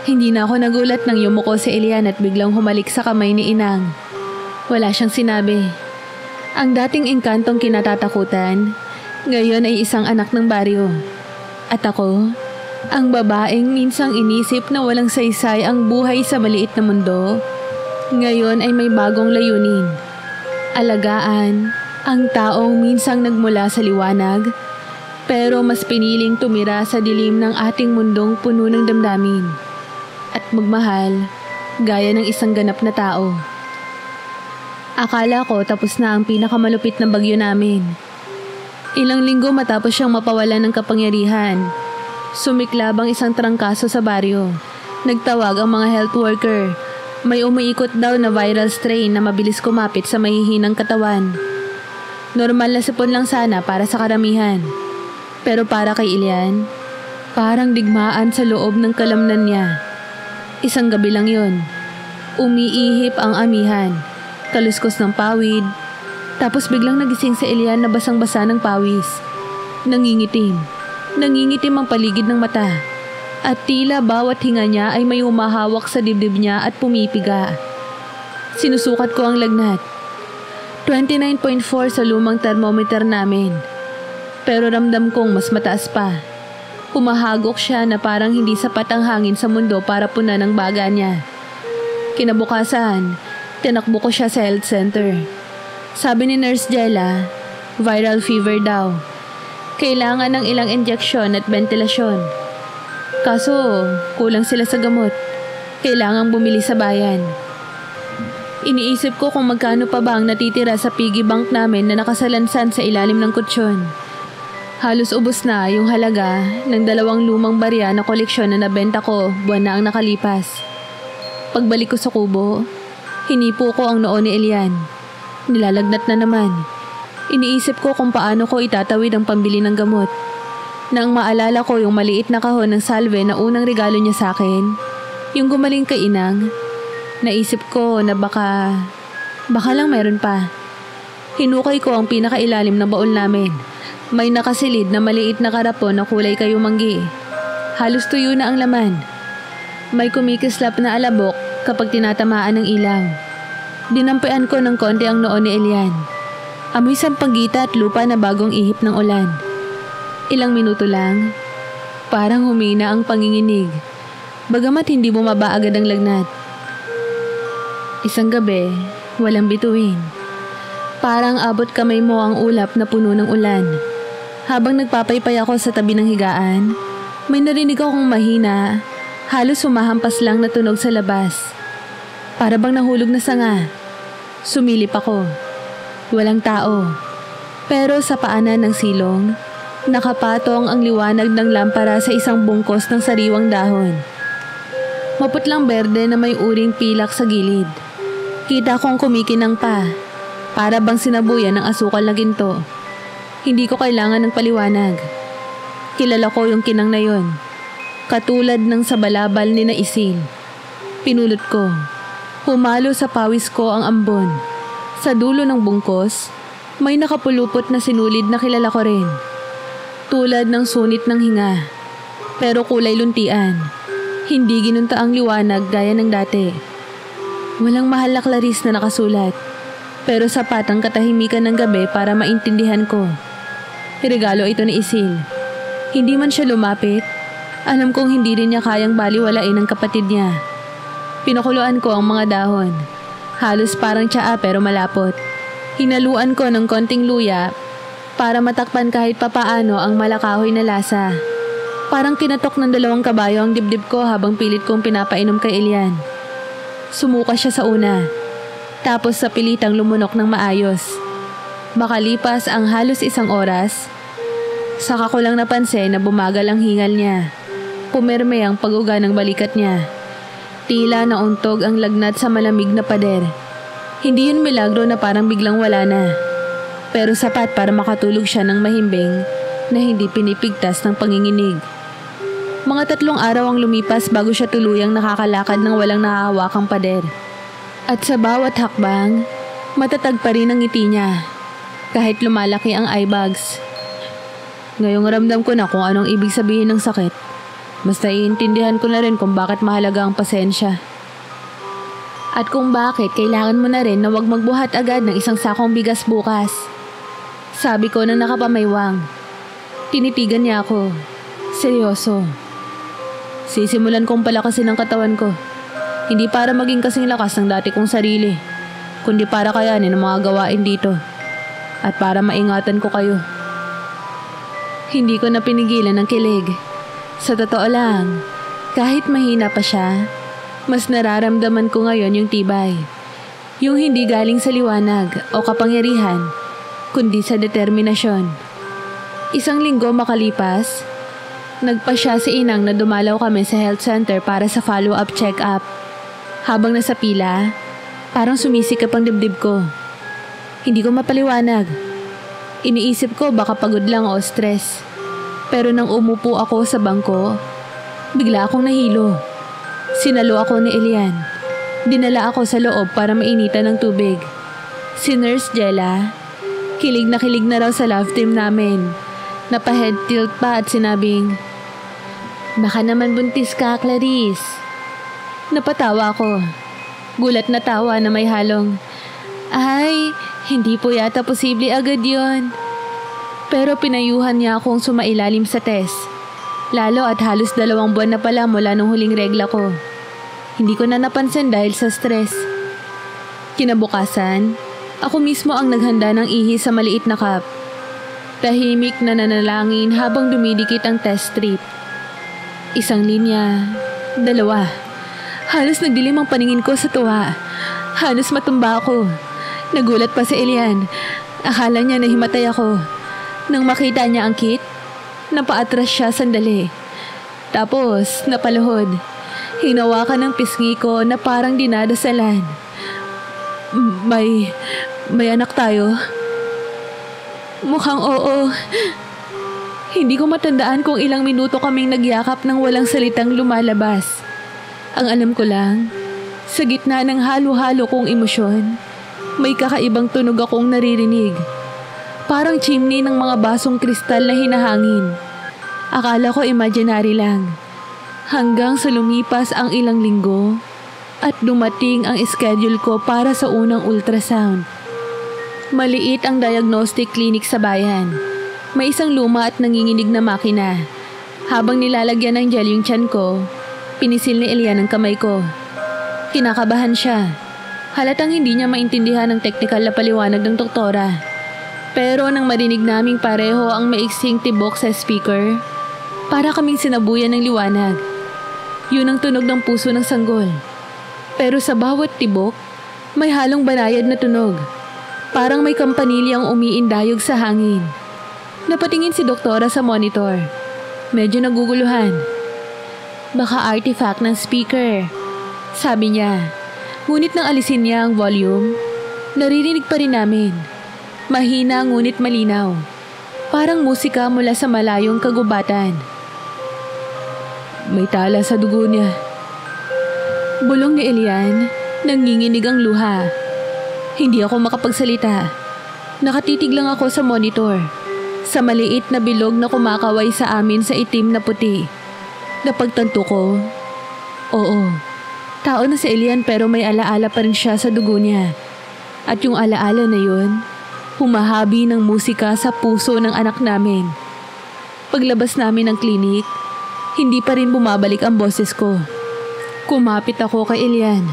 Hindi na ako nagulat nang yumuko si Elian at biglang humalik sa kamay ni Inang. Wala siyang sinabi. Ang dating engkantong kinatatakutan, ngayon ay isang anak ng baryo. At ako, ang babaeng minsang inisip na walang saysay ang buhay sa maliit na mundo, ngayon ay may bagong layunin. Alagaan ang taong minsang nagmula sa liwanag, pero mas piniling tumira sa dilim ng ating mundong puno ng damdamin. At magmahal, gaya ng isang ganap na tao. Akala ko tapos na ang pinakamalupit na bagyo namin. Ilang linggo matapos siyang mapawalan ng kapangyarihan, sumiklab ang isang trangkaso sa baryo. Nagtawag ang mga health worker. May umiikot daw na viral strain na mabilis kumapit sa mahihinang katawan. Normal na sipon lang sana para sa karamihan. Pero para kay Elian, parang digmaan sa loob ng kalamnan niya. Isang gabi lang yon. Umiihip ang amihan, kaluskos ng pawid, tapos biglang nagising si Elian na basang-basa ng pawis. Nangingitim ang paligid ng mata, at tila bawat hinga niya ay may umahawak sa dibdib niya at pumipiga. Sinusukat ko ang lagnat. 29.4 sa lumang thermometer namin. Pero ramdam kong mas mataas pa. Humahagok siya na parang hindi sapat ang hangin sa mundo para punan ang baga niya. Kinabukasan, tinakbo ko siya sa health center. Sabi ni Nurse Jella, viral fever daw. Kailangan ng ilang injeksyon at ventilasyon. Kaso, kulang sila sa gamot. Kailangang bumili sa bayan. Iniisip ko kung magkano pa ba ang natitira sa piggy bank namin na nakasalansan sa ilalim ng kutsyon. Halos ubos na yung halaga ng 2 lumang barya na koleksyon na nabenta ko buwan na ang nakalipas. Pagbalik ko sa kubo, hinipo ko ang noo ni Elian. Nilalagnat na naman. Iniisip ko kung paano ko itatawid ang pambili ng gamot. Nang maalala ko yung maliit na kahon ng salve na unang regalo niya sa akin, yung gumaling kay Inang, naisip ko na baka lang meron pa. Hinukay ko ang pinakailalim na baon namin. May nakasilid na maliit na karapon na kulay kayumanggi. Halos tuyo na ang laman. May kumikislap na alabok kapag tinatamaan ng ilaw. Dinampian ko ng konti ang noo ni Elian. Amoy sampagita at lupa na bagong ihip ng ulan. Ilang minuto lang, parang humina ang panginginig. Bagamat hindi bumaba agad ang lagnat. Isang gabi, walang bituin. Parang abot kamay mo ang ulap na puno ng ulan. Habang nagpapaypay ako sa tabi ng higaan, may narinig akong mahina, halos humahampas lang na tunog sa labas. Para bang nahulog na sanga. Sumilip ako. Walang tao. Pero sa paanan ng silong, nakapatong ang liwanag ng lampara sa isang bungkos ng sariwang dahon. Maputlang berde na may uring pilak sa gilid. Kita kong kumikinang pa, para bang sinabuyan ng asukal na ginto. Hindi ko kailangan ng paliwanag. Kilala ko yung kinang na yon. Katulad ng sa balabal ni na Isil. Pinulot ko. Humalo sa pawis ko ang ambon. Sa dulo ng bungkos, may nakapulupot na sinulid na kilala ko rin. Tulad ng sunit ng hinga. Pero kulay luntian. Hindi ginunta ang liwanag gaya ng dati. Walang mahal na Clarice na nakasulat. Pero sapat ang katahimikan ng gabi para maintindihan ko. Regalo ito ni Isil. Hindi man siya lumapit, alam kong hindi rin niya kayang baliwalain ang kapatid niya. Pinakuluan ko ang mga dahon. Halos parang tsaa pero malapot. Hinaluan ko ng konting luya para matakpan kahit papaano ang malakahoy na lasa. Parang kinatok ng 2 kabayo ang dibdib ko habang pilit kong pinapainom kay Elian. Sumuka siya sa una. Tapos sa pilitang lumunok ng maayos. Makalipas ang halos 1 oras, saka ko lang napansin na bumagal ang hingal niya. Pumirme ang pag-uga ng balikat niya. Tila nauntog ang lagnat sa malamig na pader. Hindi yun milagro na parang biglang wala na. Pero sapat para makatulog siya ng mahimbing na hindi pinipigtas ng panginginig. Mga 3 araw ang lumipas bago siya tuluyang nakakalakad ng walang nahahawakang pader. At sa bawat hakbang, matatag pa rin ang ngiti niya. Kahit lumalaki ang eye bags. Ngayong ramdam ko na kung anong ibig sabihin ng sakit. Basta iintindihan ko na rin kung bakit mahalaga ang pasensya. At kung bakit kailangan mo na rin na wag magbuhat agad ng isang sakong bigas bukas. Sabi ko nang nakapamaywang. Tinitigan niya ako. Seryoso. Sisimulan kong palakasin ang katawan ko. Hindi para maging kasing lakas ng dati kong sarili, kundi para kayanin ang mga gawain dito. At para maingatan ko kayo. Hindi ko na pinigilan ang kilig. Sa totoo lang, kahit mahina pa siya, mas nararamdaman ko ngayon yung tibay. Yung hindi galing sa liwanag o kapangyarihan, kundi sa determinasyon. 1 linggo makalipas, nagpa siya si Inang na dumalaw kami sa health center para sa follow-up check-up. Habang nasa pila, parang sumisikap ang dibdib ko. Hindi ko mapaliwanag. Iniisip ko baka pagod lang o stress. Pero nang umupo ako sa bangko, bigla akong nahilo. Sinalo ako ni Elian. Dinala ako sa loob para mainitan ng tubig. Si Nurse Jella, kilig na raw sa love team namin. Napa-head tilt pa at sinabing, "Baka naman buntis ka, Clarice." Napatawa ako. Gulat na tawa na may halong, "Ay, hindi po yata posible agad yon." Pero pinayuhan niya akong sumailalim sa test. Lalo at halos 2 buwan na pala mula nung huling regla ko. Hindi ko na napansin dahil sa stress. Kinabukasan, ako mismo ang naghanda ng ihi sa maliit na cup. Tahimik na nanalangin habang dumidikit ang test strip. 1 linya, 2. Halos nagdilim ang paningin ko sa tuwa. Halos matumba ako. Nagulat pa si Elian. Akala niya nahimatay ako. Nang makita niya ang kit, napaatras siya sandali. Tapos napaluhod. Hinawakan ng pisngi ko na parang dinadasalan. May anak tayo? Mukhang oo. Hindi ko matandaan kung ilang minuto kaming nagyakap ng walang salitang lumalabas. Ang alam ko lang, sa gitna ng halo-halo kong emosyon, may kakaibang tunog akong naririnig. Parang chimney ng mga basong kristal na hinahangin. Akala ko imaginary lang. Hanggang sa lumipas ang ilang linggo at dumating ang schedule ko para sa unang ultrasound. Maliit ang diagnostic clinic sa bayan. May isang luma at nanginginig na makina. Habang nilalagyan ng gel yung tiyan ko, pinisil ni Elian ang kamay ko. Kinakabahan siya. Halatang hindi niya maintindihan ang teknikal na paliwanag ng doktora. Pero nang marinig naming pareho ang maiksing tibok sa speaker, para kaming sinabuyan ng liwanag. Yun ang tunog ng puso ng sanggol. Pero sa bawat tibok, may halong banayad na tunog. Parang may kampanilyang umiindayog sa hangin. Napatingin si doktora sa monitor. Medyo naguguluhan. Baka artifact ng speaker, sabi niya. Ngunit nang alisin niya ang volume, naririnig pa rin namin. Mahina ngunit malinaw. Parang musika mula sa malayong kagubatan. May tala sa dugo niya. Bulong ni Elian, nanginginig ang luha. Hindi ako makapagsalita. Nakatitig lang ako sa monitor. Sa maliit na bilog na kumakaway sa amin sa itim na puti. Napagtanto ko, oo, tao na si Elian pero may alaala pa rin siya sa dugo niya. At yung alaala na yun, humahabi ng musika sa puso ng anak namin. Paglabas namin ng klinik, hindi pa rin bumabalik ang boses ko. Kumapit ako kay Elian.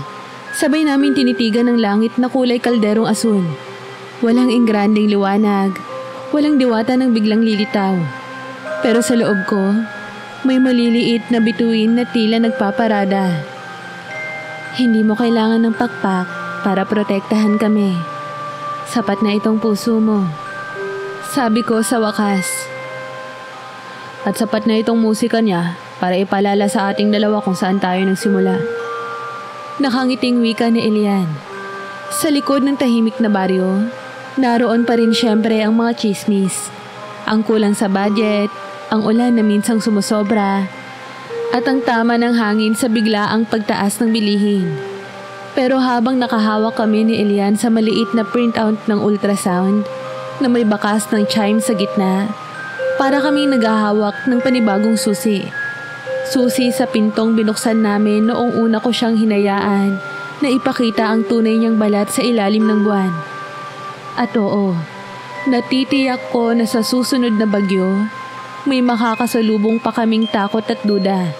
Sabay namin tinitigan ng langit na kulay kalderong asul. Walang ingranding liwanag, walang diwata ng biglang lilitaw. Pero sa loob ko, may maliliit na bituin na tila nagpaparada. Hindi mo kailangan ng pakpak para protektahan kami. Sapat na itong puso mo. Sabi ko sa wakas. At sapat na itong musika niya para ipalala sa ating dalawa kung saan tayo nagsimula. Nakangiting wika ni Elian. Sa likod ng tahimik na baryo, naroon pa rin syempre ang mga chismis. Ang kulang sa budget, ang ulan na minsang sumusobra, at ang tama ng hangin sa biglaang pagtaas ng bilihin. Pero habang nakahawak kami ni Elian sa maliit na printout ng ultrasound na may bakas ng chime sa gitna, para kaming naghahawak ng panibagong susi. Susi sa pintong binuksan namin noong una ko siyang hinayaan na ipakita ang tunay niyang balat sa ilalim ng buwan. At oo, natitiyak ko na sa susunod na bagyo, may makakasalubong pa kaming takot at duda.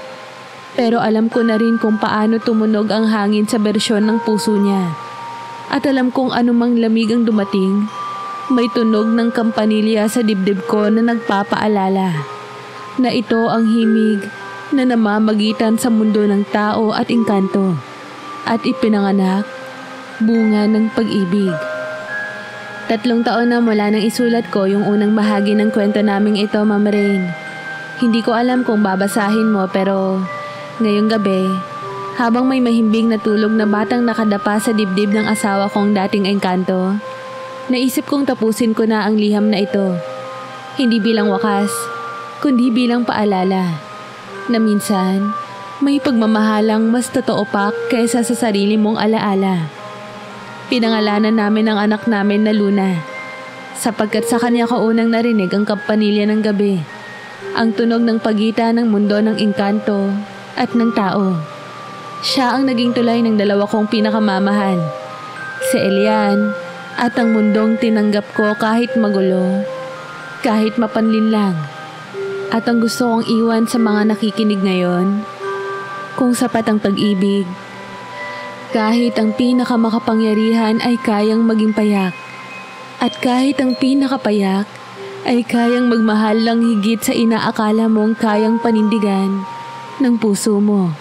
Pero alam ko na rin kung paano tumunog ang hangin sa bersyon ng puso niya. At alam kong anumang lamig ang dumating, may tunog ng kampanilya sa dibdib ko na nagpapaalala na ito ang himig na namamagitan sa mundo ng tao at engkanto at ipinanganak bunga ng pag-ibig. 3 taon na mula nang isulat ko yung unang bahagi ng kwento naming ito, Ma'am Rain. Hindi ko alam kung babasahin mo pero ngayong gabi, habang may mahimbing na tulog na batang nakadapa sa dibdib ng asawa kong dating engkanto, naisip kong tapusin ko na ang liham na ito. Hindi bilang wakas, kundi bilang paalala na minsan may pagmamahalang mas totoo pa kaysa sa sarili mong alaala. Pinangalanan namin ang anak namin na Luna sapagkat sa kanya kaunang narinig ang kampanilya ng gabi, ang tunog ng pagitan ng mundo ng engkanto at ng tao. Siya ang naging tulay ng dalawa kong pinakamamahal, si Elian, at ang mundong tinanggap ko kahit magulo, kahit mapanlinlang. At ang gusto kong iwan sa mga nakikinig ngayon, kung sapat ang pag-ibig, kahit ang pinakamakapangyarihan ay kayang maging payak, at kahit ang pinakapayak ay kayang magmahal lang higit sa inaakala mong kayang panindigan ng puso mo.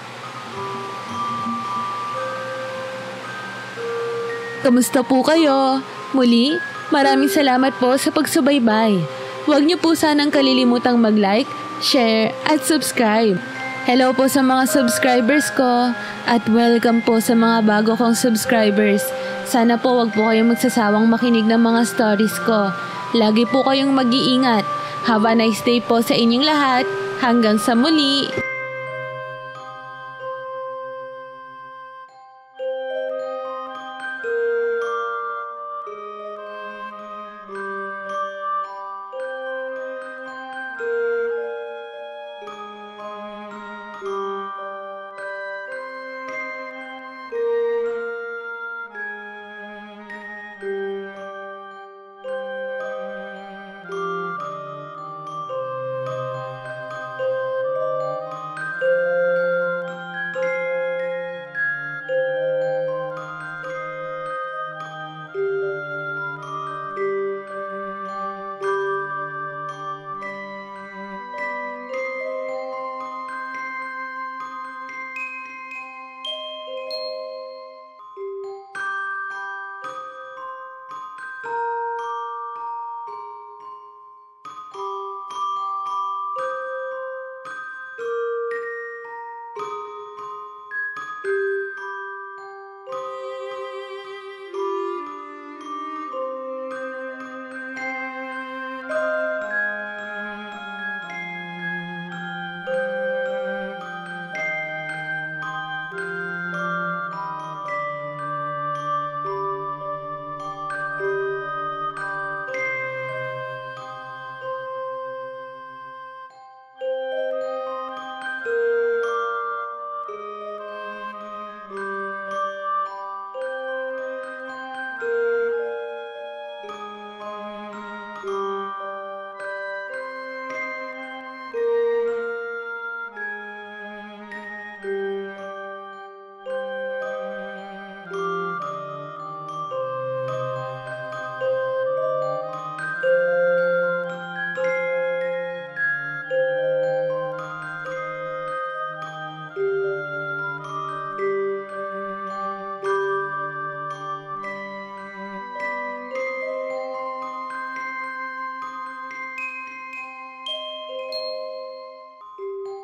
Kamusta po kayo? Muli, maraming salamat po sa pagsubaybay. Huwag niyo po sanang kalilimutang mag-like, share, at subscribe. Hello po sa mga subscribers ko at welcome po sa mga bago kong subscribers. Sana po wag po kayong magsasawang makinig ng mga stories ko. Lagi po kayong mag-iingat. Have a nice day po sa inyong lahat. Hanggang sa muli!